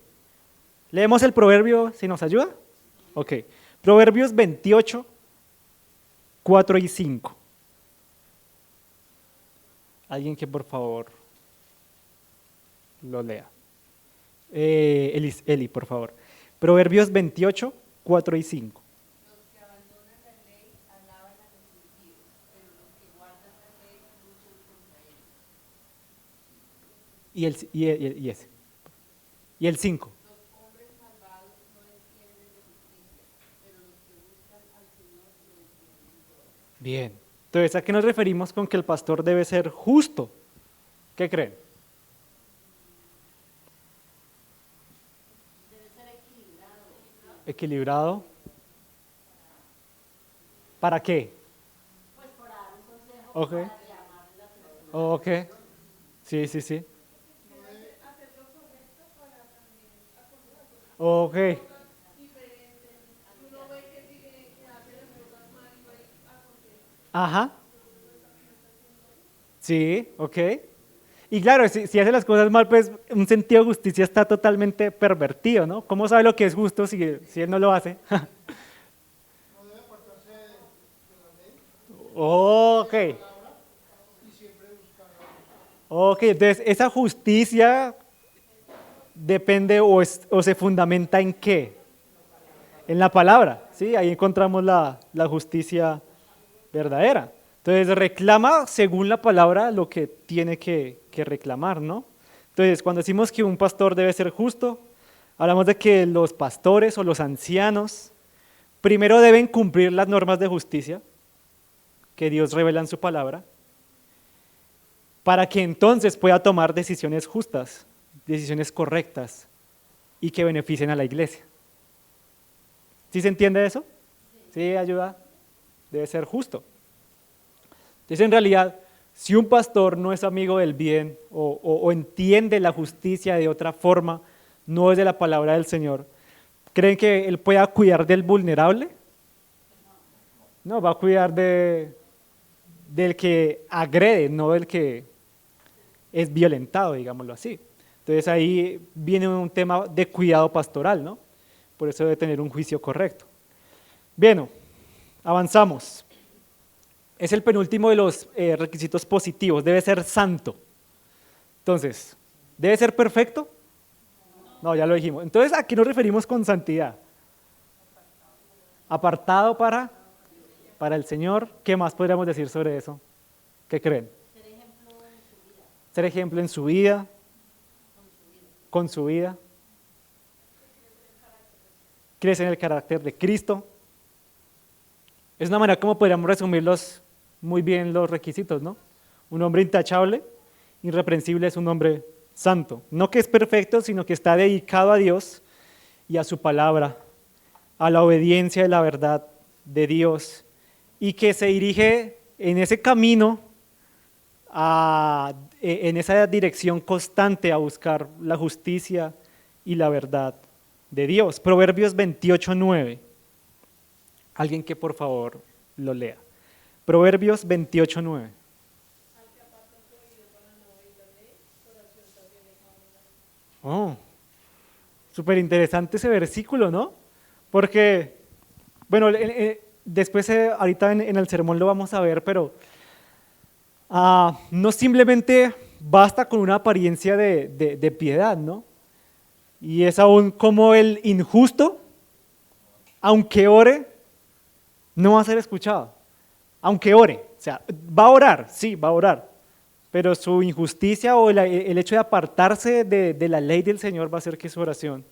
¿Leemos el proverbio si nos ayuda? Ok. Proverbios 28, 4 y 5. Alguien que por favor lo lea. Eli, por favor. Proverbios 28, 4 y 5. Los que abandonan la ley alaban a los impíos, pero los que guardan la ley luchan contra ellos. Y ese. Y el 5. Los hombres malvados no entienden de justicia, pero los que buscan al Señor lo entienden todo. Bien. Entonces, ¿a qué nos referimos con que el pastor debe ser justo? ¿Qué creen? Debe ser equilibrado. Equilibrado. ¿Para qué? Pues por dar un consejo Ok. para llamar la atención. Ok. Sí, sí, sí. Ok. Ajá. Sí, ok. Y claro, si hace las cosas mal, pues un sentido de justicia está totalmente pervertido, ¿no? ¿Cómo sabe lo que es justo si él no lo hace? Ok. Ok, entonces esa justicia depende o se fundamenta en qué? En la palabra, ¿sí? Ahí encontramos la justicia verdadera. Entonces reclama según la palabra lo que tiene que reclamar, ¿no? Entonces cuando decimos que un pastor debe ser justo, hablamos de que los pastores o los ancianos primero deben cumplir las normas de justicia que Dios revela en su palabra, para que entonces pueda tomar decisiones justas, decisiones correctas y que beneficien a la iglesia. ¿Sí se entiende eso? ¿Sí ayuda? Debe ser justo. Entonces, en realidad, si un pastor no es amigo del bien o entiende la justicia de otra forma, no es de la palabra del Señor, ¿creen que él pueda cuidar del vulnerable? No, va a cuidar del que agrede, no del que es violentado, digámoslo así. Entonces ahí viene un tema de cuidado pastoral, ¿no? Por eso debe tener un juicio correcto. Bien, avanzamos. Es el penúltimo de los requisitos positivos, debe ser santo. Entonces, ¿debe ser perfecto? No, ya lo dijimos. Entonces, ¿a qué nos referimos con santidad? Apartado para el Señor. ¿Qué más podríamos decir sobre eso? ¿Qué creen? Ser ejemplo en su vida, con su vida. Crece en el carácter de Cristo. Es una manera como podríamos resumirlos muy bien los requisitos, ¿no? Un hombre intachable, irreprensible, es un hombre santo. No que es perfecto, sino que está dedicado a Dios y a su palabra, a la obediencia y la verdad de Dios, y que se dirige en ese camino en esa dirección constante a buscar la justicia y la verdad de Dios. Proverbios 28:9. Alguien que por favor lo lea. Proverbios 28:9. Oh, súper interesante ese versículo, ¿no? Porque, bueno, después ahorita en el sermón lo vamos a ver, pero no simplemente basta con una apariencia de piedad, ¿no? Y es aún como el injusto, aunque ore, no va a ser escuchado. Aunque ore, o sea, va a orar, sí, va a orar, pero su injusticia o el hecho de apartarse de la ley del Señor va a hacer que su oración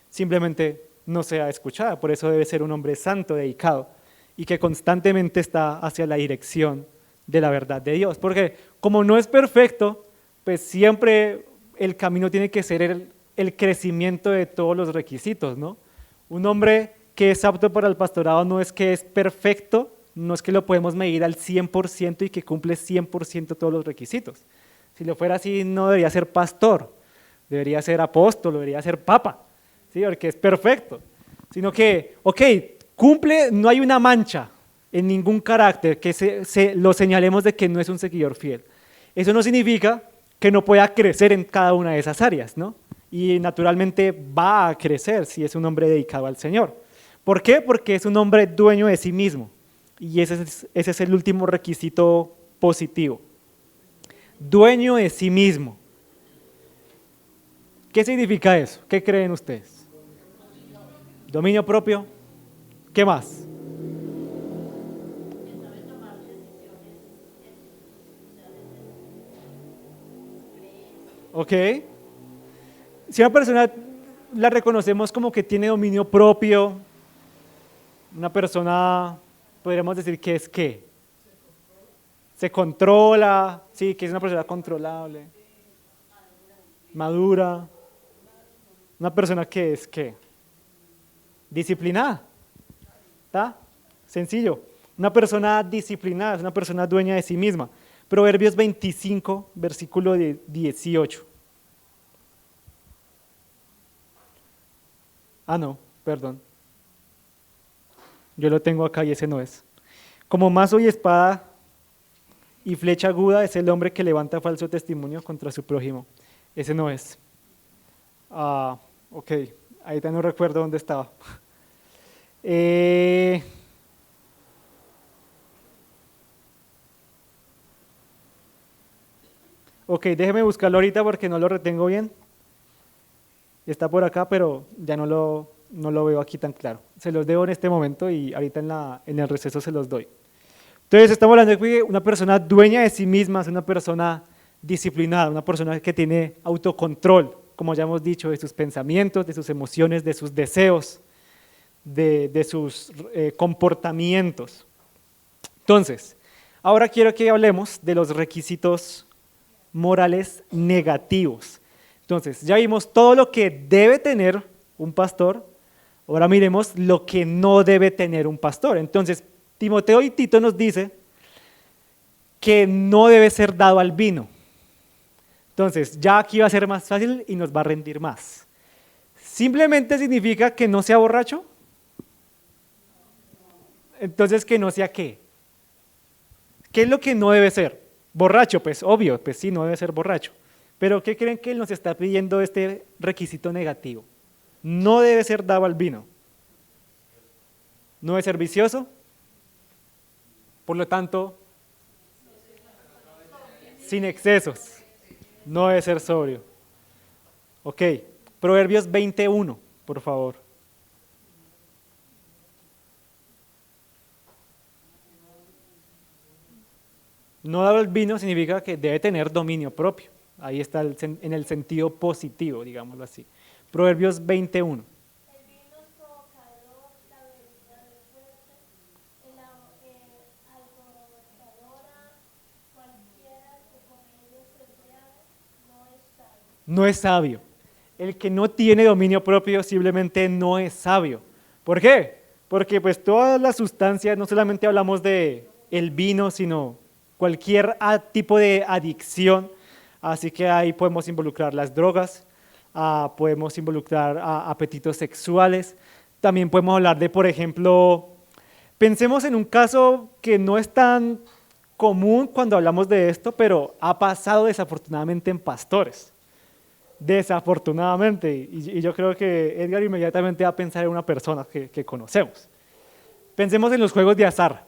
simplemente no sea escuchada. Por eso debe ser un hombre santo, dedicado, y que constantemente está hacia la dirección de la verdad de Dios. Porque como no es perfecto, pues siempre el camino tiene que ser el crecimiento de todos los requisitos, ¿no? Un hombre que es apto para el pastorado no es que es perfecto, no es que lo podemos medir al 100% y que cumple 100% todos los requisitos. Si lo fuera así, no debería ser pastor, debería ser apóstol, debería ser papa, ¿sí? Porque es perfecto. Sino que, cumple, no hay una mancha en ningún carácter que lo señalemos de que no es un seguidor fiel. Eso no significa que no pueda crecer en cada una de esas áreas, ¿no? Y naturalmente va a crecer si es un hombre dedicado al Señor. ¿Por qué? Porque es un hombre dueño de sí mismo. Y ese es el último requisito positivo. Dueño de sí mismo. ¿Qué significa eso? ¿Qué creen ustedes? Dominio propio. ¿Qué más? Ok. Si una persona la reconocemos como que tiene dominio propio, una persona, podríamos decir que es ¿qué? Se controla, sí, que es una persona controlable, madura, una persona que es ¿qué? Disciplinada, ¿está? Sencillo, una persona disciplinada, es una persona dueña de sí misma. Proverbios 25, versículo 18. No, perdón. Yo lo tengo acá y ese no es. Como mazo y espada y flecha aguda es el hombre que levanta falso testimonio contra su prójimo. Ese no es. Ok, ahorita no recuerdo dónde estaba. Ok, déjeme buscarlo ahorita porque no lo retengo bien. Está por acá, pero ya no lo veo aquí tan claro. Se los debo en este momento y ahorita en el receso se los doy. Entonces estamos hablando de que una persona dueña de sí misma es una persona disciplinada, una persona que tiene autocontrol, como ya hemos dicho, de sus pensamientos, de sus emociones, de sus deseos, de sus comportamientos. Entonces, ahora quiero que hablemos de los requisitos morales negativos. Entonces, ya vimos todo lo que debe tener un pastor, ahora miremos lo que no debe tener un pastor. Entonces, Timoteo y Tito nos dice que no debe ser dado al vino. Entonces, ya aquí va a ser más fácil y nos va a rendir más. ¿Simplemente significa que no sea borracho? Entonces, que no sea ¿qué? ¿Qué es lo que no debe ser? Borracho, pues obvio, pues sí, no debe ser borracho. Pero ¿qué creen que él nos está pidiendo este requisito negativo? No debe ser dado al vino. No debe ser vicioso. Por lo tanto, sin excesos. No debe ser sobrio. Ok, Proverbios 21, por favor. No dado al vino significa que debe tener dominio propio. Ahí está en el sentido positivo, digámoslo así. Proverbios 21. El vino es provocador, la bebida de fuerte, alborotadora, cualquiera que con ellos se embriague, no es sabio. No es sabio. El que no tiene dominio propio simplemente no es sabio. ¿Por qué? Porque pues todas las sustancias, no solamente hablamos de el vino, sino cualquier tipo de adicción, así que ahí podemos involucrar las drogas, podemos involucrar apetitos sexuales, también podemos hablar de, por ejemplo, pensemos en un caso que no es tan común cuando hablamos de esto, pero ha pasado desafortunadamente en pastores. Desafortunadamente, y yo creo que Edgar inmediatamente va a pensar en una persona que conocemos. Pensemos en los juegos de azar,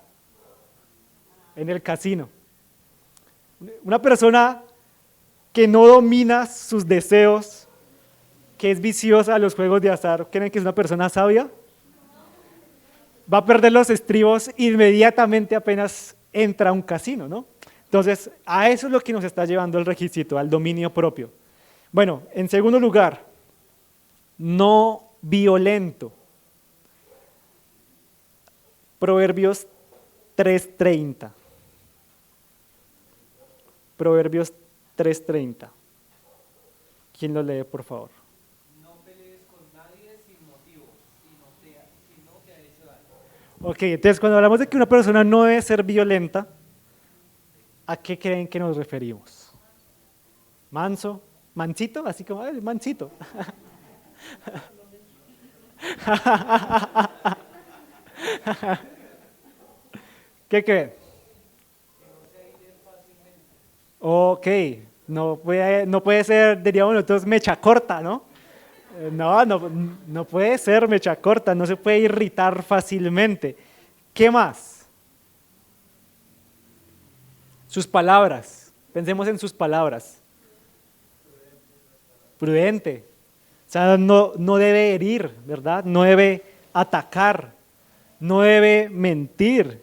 en el casino. Una persona que no domina sus deseos, que es viciosa a los juegos de azar, ¿creen que es una persona sabia? Va a perder los estribos inmediatamente apenas entra a un casino, ¿no? Entonces, a eso es lo que nos está llevando el requisito, al dominio propio. Bueno, en segundo lugar, no violento. Proverbios 3:30. Proverbios 3:30. ¿Quién lo lee, por favor? No pelees con nadie sin motivo, si no te ha hecho daño. Ok, entonces cuando hablamos de que una persona no debe ser violenta, ¿a qué creen que nos referimos? ¿Manso? ¿Mansito? Así como, el mansito. ¿Qué creen? Ok, no puede ser, diríamos nosotros, mecha corta, ¿no? No puede ser mecha corta, no se puede irritar fácilmente. ¿Qué más? Sus palabras, pensemos en sus palabras. Prudente, o sea, no debe herir, ¿verdad? No debe atacar, no debe mentir.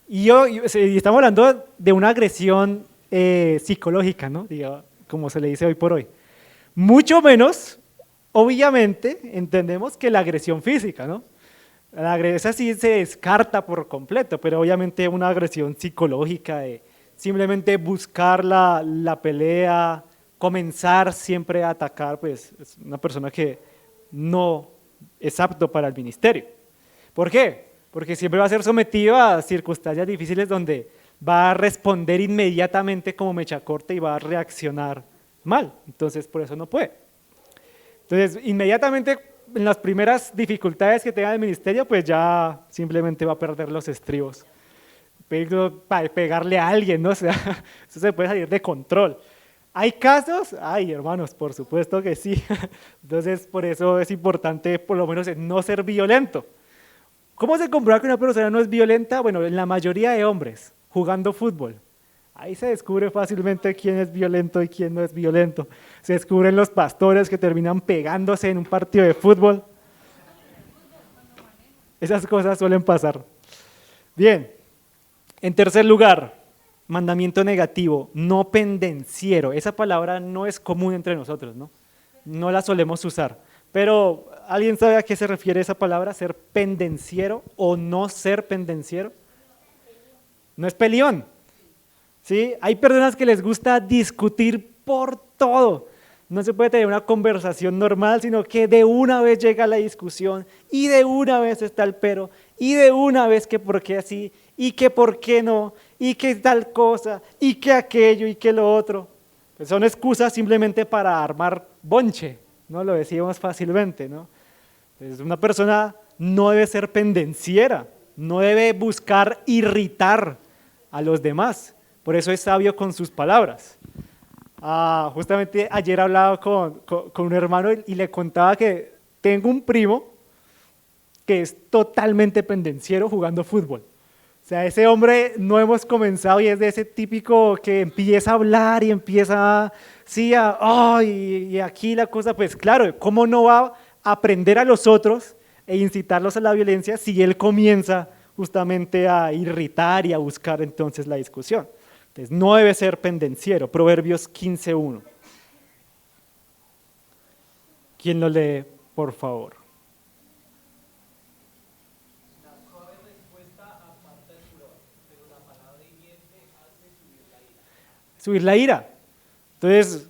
Y estamos hablando de una agresión psicológica, ¿no? Digo, como se le dice hoy por hoy. Mucho menos, obviamente, entendemos que la agresión física, ¿no? La agresión sí se descarta por completo, pero obviamente una agresión psicológica de simplemente buscar la pelea, comenzar siempre a atacar, pues es una persona que no es apto para el ministerio. ¿Por qué? Porque siempre va a ser sometido a circunstancias difíciles donde va a responder inmediatamente como mecha corta y va a reaccionar mal. Entonces, por eso no puede. Entonces, inmediatamente en las primeras dificultades que tenga el ministerio, pues ya simplemente va a perder los estribos. Pegarle a alguien, ¿no? O sea, eso se puede salir de control. ¿Hay casos? Ay, hermanos, por supuesto que sí. Entonces, por eso es importante, por lo menos, no ser violento. ¿Cómo se comprueba que una persona no es violenta? Bueno, en la mayoría de hombres, jugando fútbol. Ahí se descubre fácilmente quién es violento y quién no es violento. Se descubren los pastores que terminan pegándose en un partido de fútbol. Esas cosas suelen pasar. Bien, en tercer lugar, mandamiento negativo, no pendenciero. Esa palabra no es común entre nosotros, ¿no? No la solemos usar. Pero, ¿alguien sabe a qué se refiere esa palabra? ¿Ser pendenciero o no ser pendenciero? No es peleón. ¿Sí? Hay personas que les gusta discutir por todo. No se puede tener una conversación normal, sino que de una vez llega la discusión y de una vez está el pero y de una vez que por qué así y que por qué no y que tal cosa y que aquello y que lo otro. Pues son excusas simplemente para armar bonche, ¿no? Lo decíamos fácilmente, ¿no? Pues una persona no debe ser pendenciera, no debe buscar irritar a los demás. Por eso es sabio con sus palabras. Justamente ayer hablaba con un hermano y le contaba que tengo un primo que es totalmente pendenciero jugando fútbol. O sea, ese hombre no hemos comenzado y es de ese típico que empieza a hablar y empieza, sí, y aquí la cosa, pues claro, ¿cómo no va a aprender a los otros e incitarlos a la violencia si él comienza justamente a irritar y a buscar entonces la discusión? Entonces, no debe ser pendenciero. Proverbios 15:1. ¿Quién lo lee, por favor? La suave respuesta aparta el furor, pero la palabra hiriente hace subir la ira. Subir la ira. Entonces,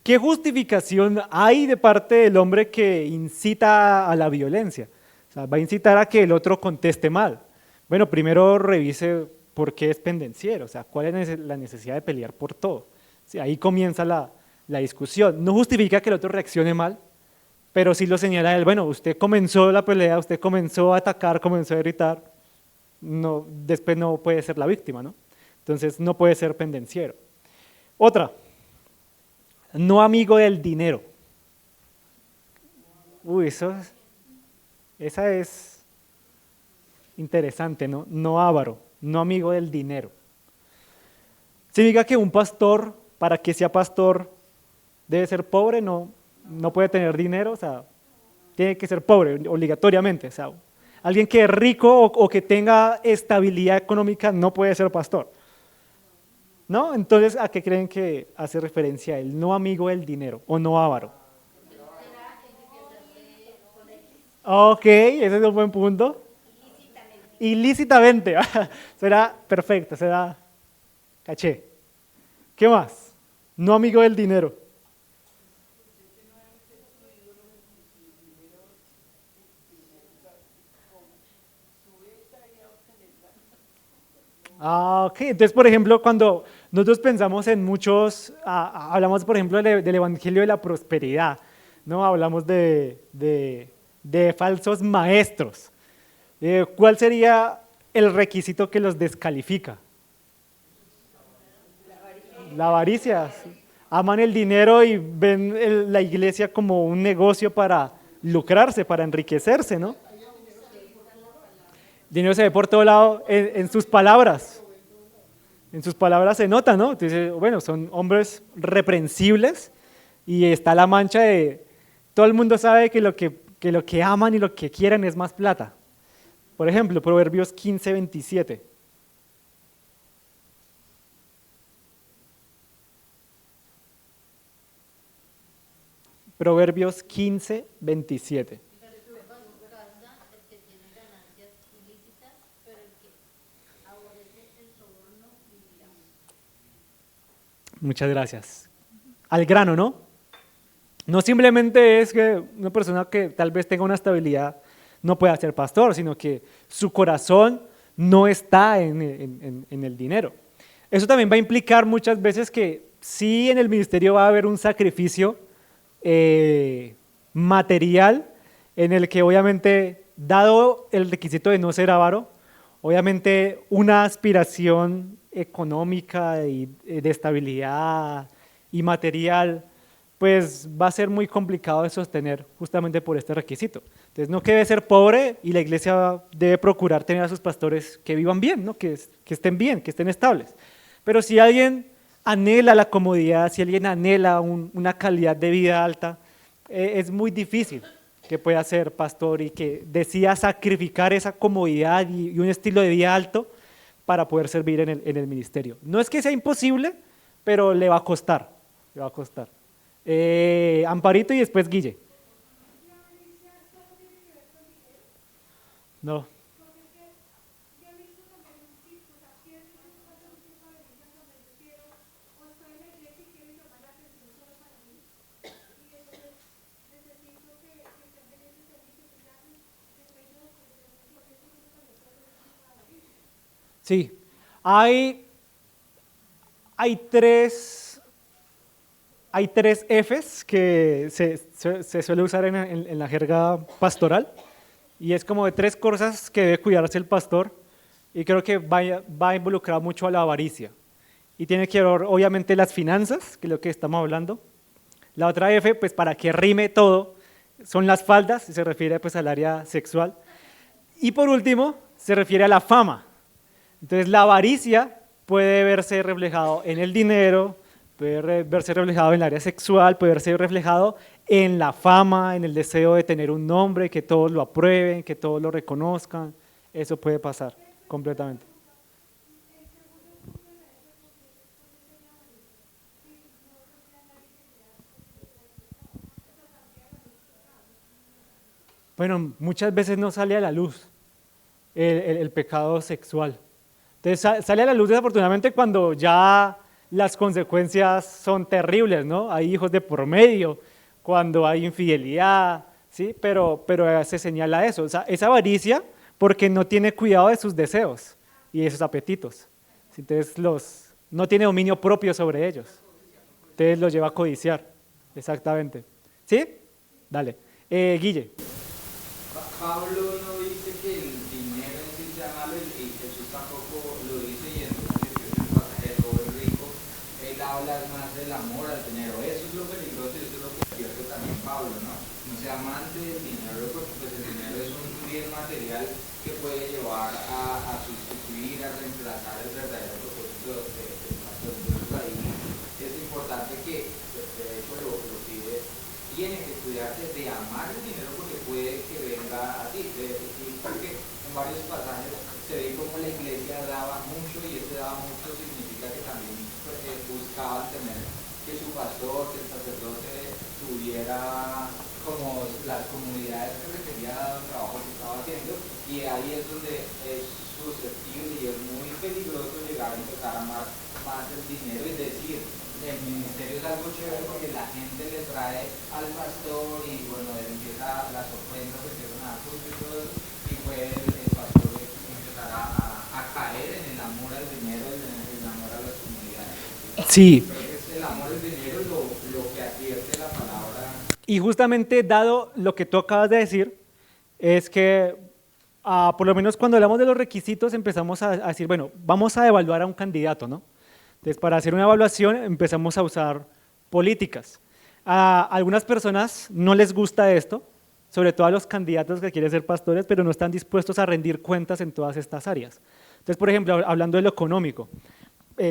¿qué justificación hay de parte del hombre que incita a la violencia? O sea, va a incitar a que el otro conteste mal. Bueno, primero revise ¿por qué es pendenciero? O sea, ¿cuál es la necesidad de pelear por todo? Sí, ahí comienza la discusión. No justifica que el otro reaccione mal, pero sí lo señala él, bueno, usted comenzó la pelea, usted comenzó a atacar, comenzó a gritar, no, después no puede ser la víctima, ¿no? Entonces no puede ser pendenciero. Otra, no amigo del dinero. Uy, esa es interesante, ¿no? No avaro, no amigo del dinero. Significa que un pastor, para que sea pastor, debe ser pobre, no puede tener dinero, o sea, tiene que ser pobre obligatoriamente. O sea, alguien que es rico o que tenga estabilidad económica no puede ser pastor. ¿No? Entonces, ¿a qué creen que hace referencia el no amigo del dinero o no avaro? Ok, ese es un buen punto. Ilícitamente. Será perfecto, será caché. ¿Qué más? No amigo del dinero. Ok, entonces por ejemplo cuando nosotros pensamos en muchos, hablamos por ejemplo del Evangelio de la Prosperidad, ¿no? Hablamos de falsos maestros. ¿Cuál sería el requisito que los descalifica? La avaricia. Aman el dinero y ven la iglesia como un negocio para lucrarse, para enriquecerse, ¿no? El dinero se ve por todo lado en sus palabras. En sus palabras se nota, ¿no? Entonces, bueno, son hombres reprensibles y está la mancha de… Todo el mundo sabe que lo que aman y lo que quieren es más plata. Por ejemplo, Proverbios 15:27. Proverbios 15:27. Muchas gracias. Al grano, ¿no? No simplemente es que una persona que tal vez tenga una estabilidad no pueda ser pastor, sino que su corazón no está en el dinero. Eso también va a implicar muchas veces que sí en el ministerio va a haber un sacrificio material en el que obviamente, dado el requisito de no ser avaro, obviamente una aspiración económica y de estabilidad y material, pues va a ser muy complicado de sostener justamente por este requisito. Entonces no que debe ser pobre y la iglesia debe procurar tener a sus pastores que vivan bien, ¿no? que estén bien, que estén estables. Pero si alguien anhela la comodidad, si alguien anhela una calidad de vida alta, es muy difícil que pueda ser pastor y que decida sacrificar esa comodidad y un estilo de vida alto para poder servir en el ministerio. No es que sea imposible, pero le va a costar, le va a costar. Amparito y después Guille. No. Sí, hay tres Fs que se suele usar en la jerga pastoral y es como de tres cosas que debe cuidarse el pastor y creo que va a involucrar mucho a la avaricia y tiene que ver obviamente las finanzas, que es lo que estamos hablando. La otra F, pues para que rime todo, son las faldas, y se refiere pues al área sexual. Y por último, se refiere a la fama. Entonces la avaricia puede verse reflejado en el dinero, puede verse reflejado en el área sexual, puede verse reflejado en la fama, en el deseo de tener un nombre, que todos lo aprueben, que todos lo reconozcan. Eso puede pasar completamente. Bueno, muchas veces no sale a la luz el pecado sexual. Entonces sale a la luz desafortunadamente cuando ya las consecuencias son terribles, ¿no? Hay hijos de por medio, cuando hay infidelidad, ¿sí? Pero se señala eso, o sea, esa avaricia porque no tiene cuidado de sus deseos y esos apetitos. Entonces no tiene dominio propio sobre ellos. Entonces los lleva a codiciar. Exactamente. ¿Sí? Dale. Guille. Pablo no dice que el dinero en sí sea malo y Jesús tampoco lo dice, y entonces el pasaje de pobre rico, él habla más del amor al dinero. Eso es lo peligroso y eso es lo que advierte también Pablo, ¿no? No sea amante del dinero, porque pues el dinero es un bien material que puede llevar a sustituir, a reemplazar el verdadero propósito del pastor. Entonces ahí es importante que, de hecho lo pide, tiene que cuidarse de amar el dinero porque puede que venga a ti. Porque en varios pasajes se ve como la iglesia daba mucho, y ese daba mucho significa que también buscaban tener que su pastor, que el sacerdote tuviera como las comunidades que requería dado el trabajo que estaba haciendo, y ahí es donde es susceptible y es muy peligroso llegar a empezar a amar más el dinero y decir, el ministerio es algo chévere porque la gente le trae al pastor y bueno, él empieza, las ofrendas empiezan a dar fruto y todo eso, y puede el pastor empezar a caer en el amor al dinero, en el amor a las comunidades. Sí. Creo que es el amor al dinero lo que advierte la palabra. Y justamente dado lo que tú acabas de decir, es que por lo menos cuando hablamos de los requisitos empezamos a decir, bueno, vamos a evaluar a un candidato, ¿no? Entonces, para hacer una evaluación empezamos a usar políticas. A algunas personas no les gusta esto, sobre todo a los candidatos que quieren ser pastores, pero no están dispuestos a rendir cuentas en todas estas áreas. Entonces, por ejemplo, hablando de lo económico,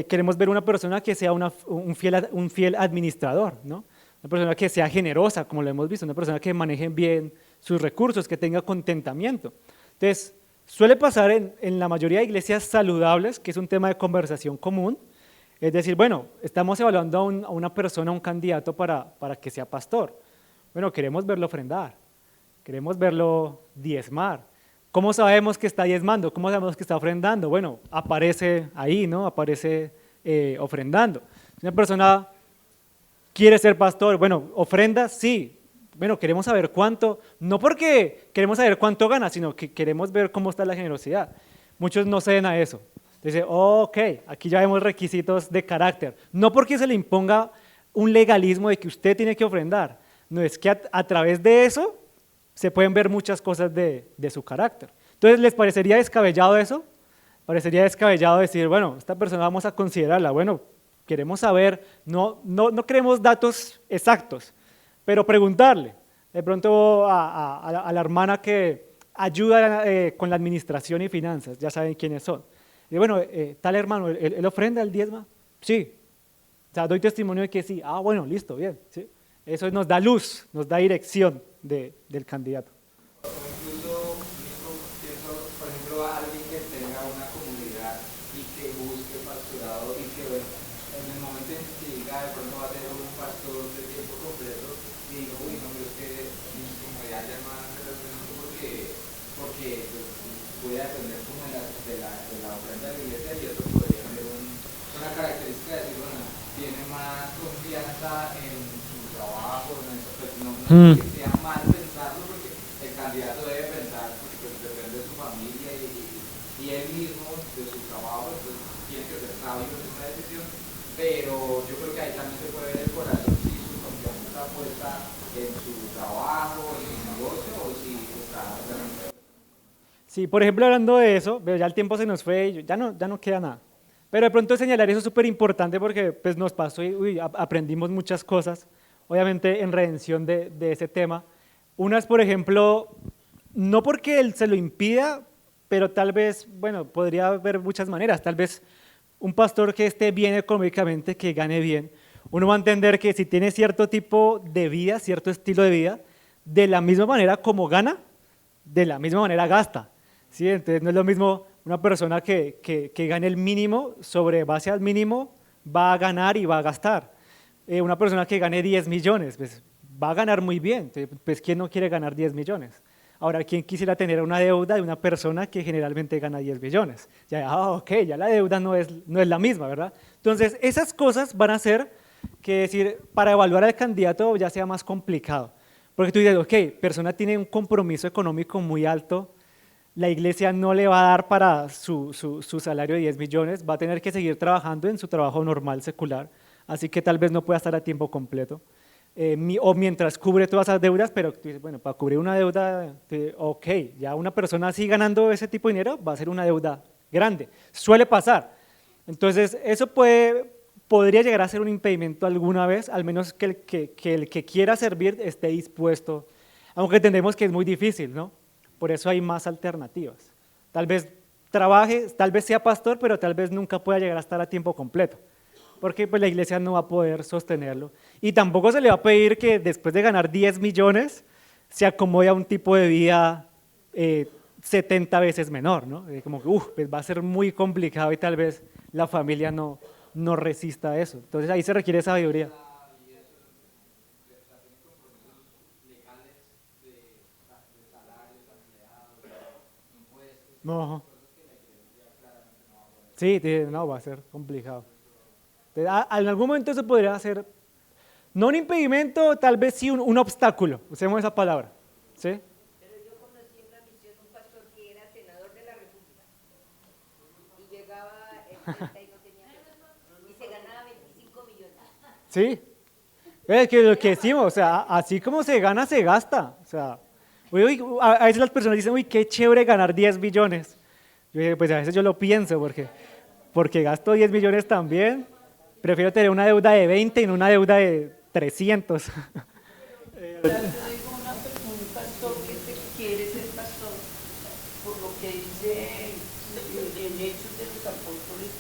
queremos ver una persona que sea un fiel administrador, ¿no? Una persona que sea generosa, como lo hemos visto, una persona que maneje bien sus recursos, que tenga contentamiento. Entonces, suele pasar en la mayoría de iglesias saludables, que es un tema de conversación común, es decir, bueno, estamos evaluando a una persona, a un candidato para que sea pastor. Bueno, queremos verlo ofrendar, queremos verlo diezmar. ¿Cómo sabemos que está diezmando? ¿Cómo sabemos que está ofrendando? Bueno, aparece ahí, ¿no? Aparece ofrendando. Si una persona quiere ser pastor, bueno, ofrenda, sí. Bueno, queremos saber cuánto, no porque queremos saber cuánto gana, sino que queremos ver cómo está la generosidad. Muchos no ceden a eso. Dice, ok, aquí ya vemos requisitos de carácter. No porque se le imponga un legalismo de que usted tiene que ofrendar, no, es que a través de eso se pueden ver muchas cosas de su carácter. Entonces, ¿les parecería descabellado eso? Parecería descabellado decir, bueno, esta persona vamos a considerarla, bueno, queremos saber, no queremos datos exactos, pero preguntarle, de pronto a la hermana que ayuda con la administración y finanzas, ya saben quiénes son. Y bueno, tal hermano, ¿él ofrenda el diezma? Sí. O sea, doy testimonio de que sí. Ah, bueno, listo, bien. ¿Sí? Eso nos da luz, nos da dirección del candidato. O incluso, pienso, por ejemplo, a alguien que tenga una comunidad y que busque pastorado y que en el momento en que diga de pronto va a ser un pastor de tiempo completo, y digo, uy, no, pero es que mis comunidades ya no van a ser lo mismo porque pues, voy a depender como de la ofrenda de la iglesia, y eso podría ser una característica de decir, bueno, tiene más confianza en su trabajo, pues no es que sea mal pensarlo, porque el candidato debe pensar, porque pues, depende de su familia y él mismo, de su trabajo, entonces tiene que ser sabio en esta decisión, pero yo creo que ahí también se puede ver el corazón si su confianza está puesta en su trabajo, en su negocio, o si está realmente. Sí, por ejemplo, hablando de eso, pero ya el tiempo se nos fue y ya no queda nada. Pero de pronto señalar eso es súper importante porque pues, nos pasó y aprendimos muchas cosas, obviamente en redención de ese tema. Una es, por ejemplo, no porque él se lo impida, pero tal vez, bueno, podría haber muchas maneras. Tal vez un pastor que esté bien económicamente, que gane bien, uno va a entender que si tiene cierto tipo de vida, cierto estilo de vida, de la misma manera como gana, de la misma manera gasta. ¿Sí? Entonces no es lo mismo una persona que gane el mínimo, sobre base al mínimo, va a ganar y va a gastar. Una persona que gane 10 millones, pues va a ganar muy bien. Entonces, pues ¿quién no quiere ganar 10 millones? Ahora, ¿quién quisiera tener una deuda de una persona que generalmente gana 10 millones? Ya, ok, ya la deuda no es la misma, ¿verdad? Entonces, esas cosas van a hacer que decir, para evaluar al candidato ya sea más complicado. Porque tú dices, ok, persona tiene un compromiso económico muy alto, la iglesia no le va a dar para su salario de 10 millones, va a tener que seguir trabajando en su trabajo normal secular, así que tal vez no pueda estar a tiempo completo. O mientras cubre todas esas deudas, pero tú dices, bueno, para cubrir una deuda, ok, ya una persona así ganando ese tipo de dinero va a ser una deuda grande, suele pasar. Entonces, eso podría llegar a ser un impedimento alguna vez, al menos que el que quiera servir esté dispuesto, aunque entendemos que es muy difícil, ¿no? Por eso hay más alternativas. Tal vez trabaje, tal vez sea pastor, pero tal vez nunca pueda llegar a estar a tiempo completo, porque pues la iglesia no va a poder sostenerlo. Y tampoco se le va a pedir que después de ganar 10 millones se acomode a un tipo de vida 70 veces menor, ¿no? Como que pues va a ser muy complicado y tal vez la familia no resista a eso. Entonces ahí se requiere sabiduría. No. Sí, no, va a ser complicado. En algún momento eso podría ser, no un impedimento, tal vez sí un obstáculo, usemos esa palabra, ¿sí? Pero yo conocí en la misión un pastor que era senador de la República y llegaba el 30 y no tenía nada y se ganaba 25 millones. Sí, es que lo que decimos, o sea, así como se gana, se gasta, o sea, a veces las personas dicen, uy, qué chévere ganar 10 millones, pues a veces yo lo pienso, porque gasto 10 millones también, prefiero tener una deuda de 20 y no una deuda de 300. Yo digo un pastor que se quiere ser pastor, por lo que dice en Hechos de los Apóstoles,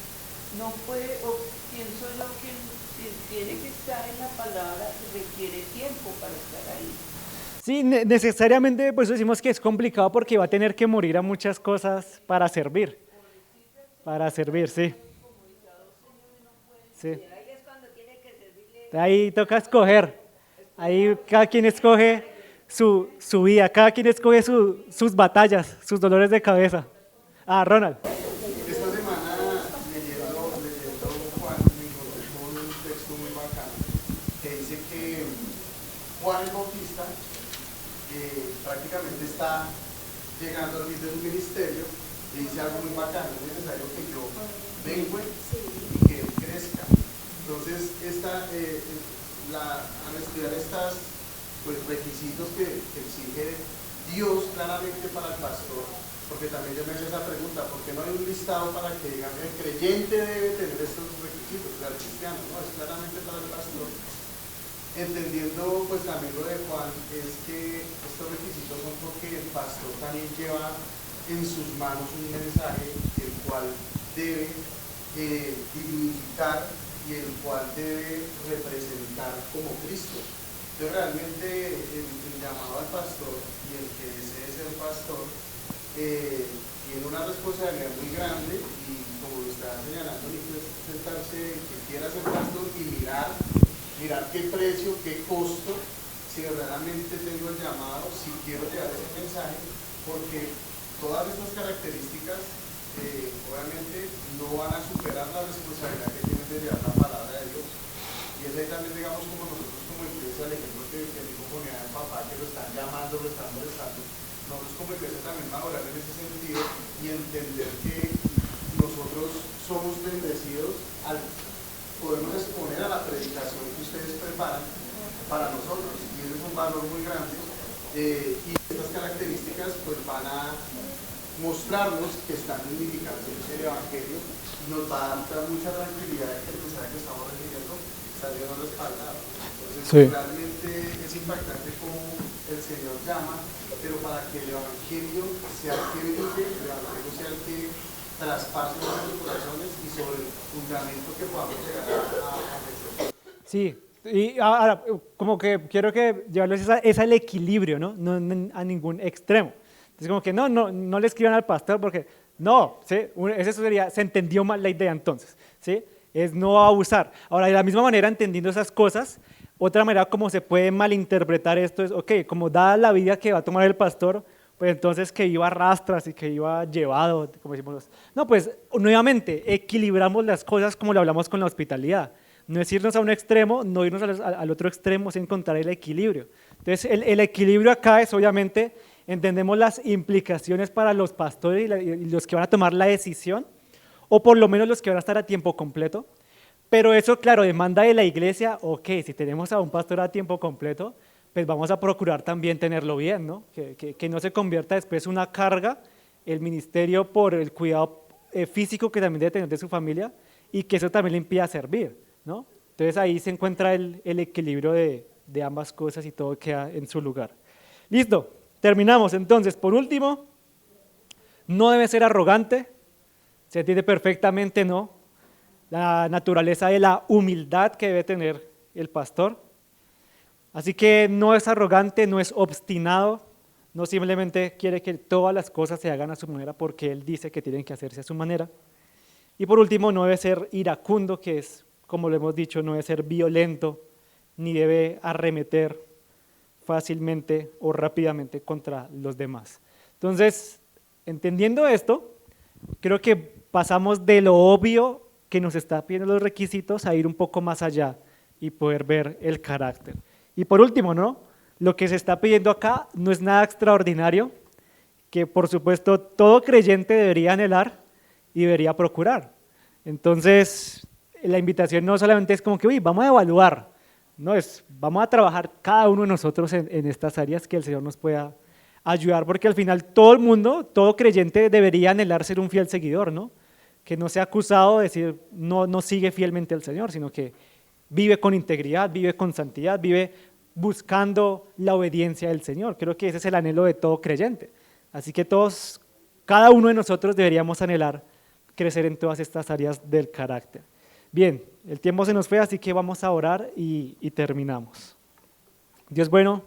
no puede, o pienso yo que si tiene que estar en la palabra, requiere tiempo para estar ahí. Sí, necesariamente, por eso decimos que es complicado porque va a tener que morir a muchas cosas para servir. Para servir, sí. Sí. Ahí toca escoger. Ahí cada quien escoge su vida, cada quien escoge sus batallas, sus dolores de cabeza. Ronald. Esta semana leyendo Juan me encontré con un texto muy bacano que dice que Juan el Bautista prácticamente está llegando al fin de su ministerio y dice algo muy bacano: es necesario que yo venga y que él crezca. Entonces, al estudiar estos requisitos que exige Dios claramente para el pastor, porque también yo me hice esa pregunta, ¿por qué no hay un listado para que digan el creyente debe tener estos requisitos? Claro, el cristiano, ¿no? Es claramente para el pastor. Entendiendo pues también lo de Juan, es que estos requisitos son porque el pastor también lleva en sus manos un mensaje el cual debe dignificar y el cual debe representar como Cristo. Entonces realmente el llamado al pastor y el que desee ser pastor tiene una responsabilidad muy grande, y como lo está señalando, es sentarse, que quiera ser pastor y mirar qué precio, qué costo, si verdaderamente tengo el llamado, si quiero llevar ese mensaje, porque todas estas características obviamente no van a superar la responsabilidad que tienen de llevar la palabra de Dios. Y es ahí también, digamos, como nosotros como iglesia, el ejemplo que dijo ponía el papá, que lo están llamando, lo están molestando, nosotros como iglesia también madurar en ese sentido y entender que nosotros somos bendecidos al podernos exponer a la predicación que ustedes preparan para nosotros, y ese es un valor muy grande, y estas características pues van a mostrarnos que están dignificando el Evangelio, y nos va a dar mucha tranquilidad de que el mensaje que estamos recibiendo está siendo respaldado. Entonces sí, realmente es impactante cómo el Señor llama, pero para que el Evangelio sea el que brille, el Evangelio sea el que traspase nuestros corazones y sobre el fundamento que podamos llegar a vencer. Sí, y ahora como que quiero que llevarles es el equilibrio, ¿no? No a ningún extremo. Entonces como que no le escriban al pastor porque no, ¿sí? Eso sería, se entendió mal la idea entonces, ¿sí? Es no abusar. Ahora, de la misma manera, entendiendo esas cosas, otra manera como se puede malinterpretar esto es, ok, como dada la vida que va a tomar el pastor, pues entonces que iba a rastras y que iba llevado, como decimos. No, pues nuevamente equilibramos las cosas como lo hablamos con la hospitalidad. No es irnos a un extremo, no irnos al otro extremo, es encontrar el equilibrio. Entonces el equilibrio acá es obviamente entendemos las implicaciones para los pastores y los que van a tomar la decisión, o por lo menos los que van a estar a tiempo completo. Pero eso, claro, demanda de la iglesia, ok, si tenemos a un pastor a tiempo completo, pues vamos a procurar también tenerlo bien, ¿no? Que no se convierta después una carga el ministerio por el cuidado físico que también debe tener de su familia y que eso también le impida servir, ¿no? Entonces ahí se encuentra el equilibrio de ambas cosas y todo queda en su lugar. Listo, terminamos. Entonces, por último, no debe ser arrogante, se entiende perfectamente, ¿no? La naturaleza de la humildad que debe tener el pastor. Así que no es arrogante, no es obstinado, no simplemente quiere que todas las cosas se hagan a su manera porque él dice que tienen que hacerse a su manera. Y por último, no debe ser iracundo, que es, como lo hemos dicho, no debe ser violento, ni debe arremeter fácilmente o rápidamente contra los demás. Entonces, entendiendo esto, creo que pasamos de lo obvio que nos está pidiendo los requisitos a ir un poco más allá y poder ver el carácter. Y por último, ¿no? Lo que se está pidiendo acá no es nada extraordinario, que por supuesto todo creyente debería anhelar y debería procurar. Entonces, la invitación no solamente es como que, uy, vamos a evaluar, no es, vamos a trabajar cada uno de nosotros en estas áreas que el Señor nos pueda ayudar, porque al final todo el mundo, todo creyente debería anhelar ser un fiel seguidor, ¿no? Que no sea acusado de decir, no sigue fielmente al Señor, sino que vive con integridad, vive con santidad, vive buscando la obediencia del Señor. Creo que ese es el anhelo de todo creyente. Así que todos, cada uno de nosotros deberíamos anhelar crecer en todas estas áreas del carácter. Bien, el tiempo se nos fue, así que vamos a orar y terminamos. Dios bueno.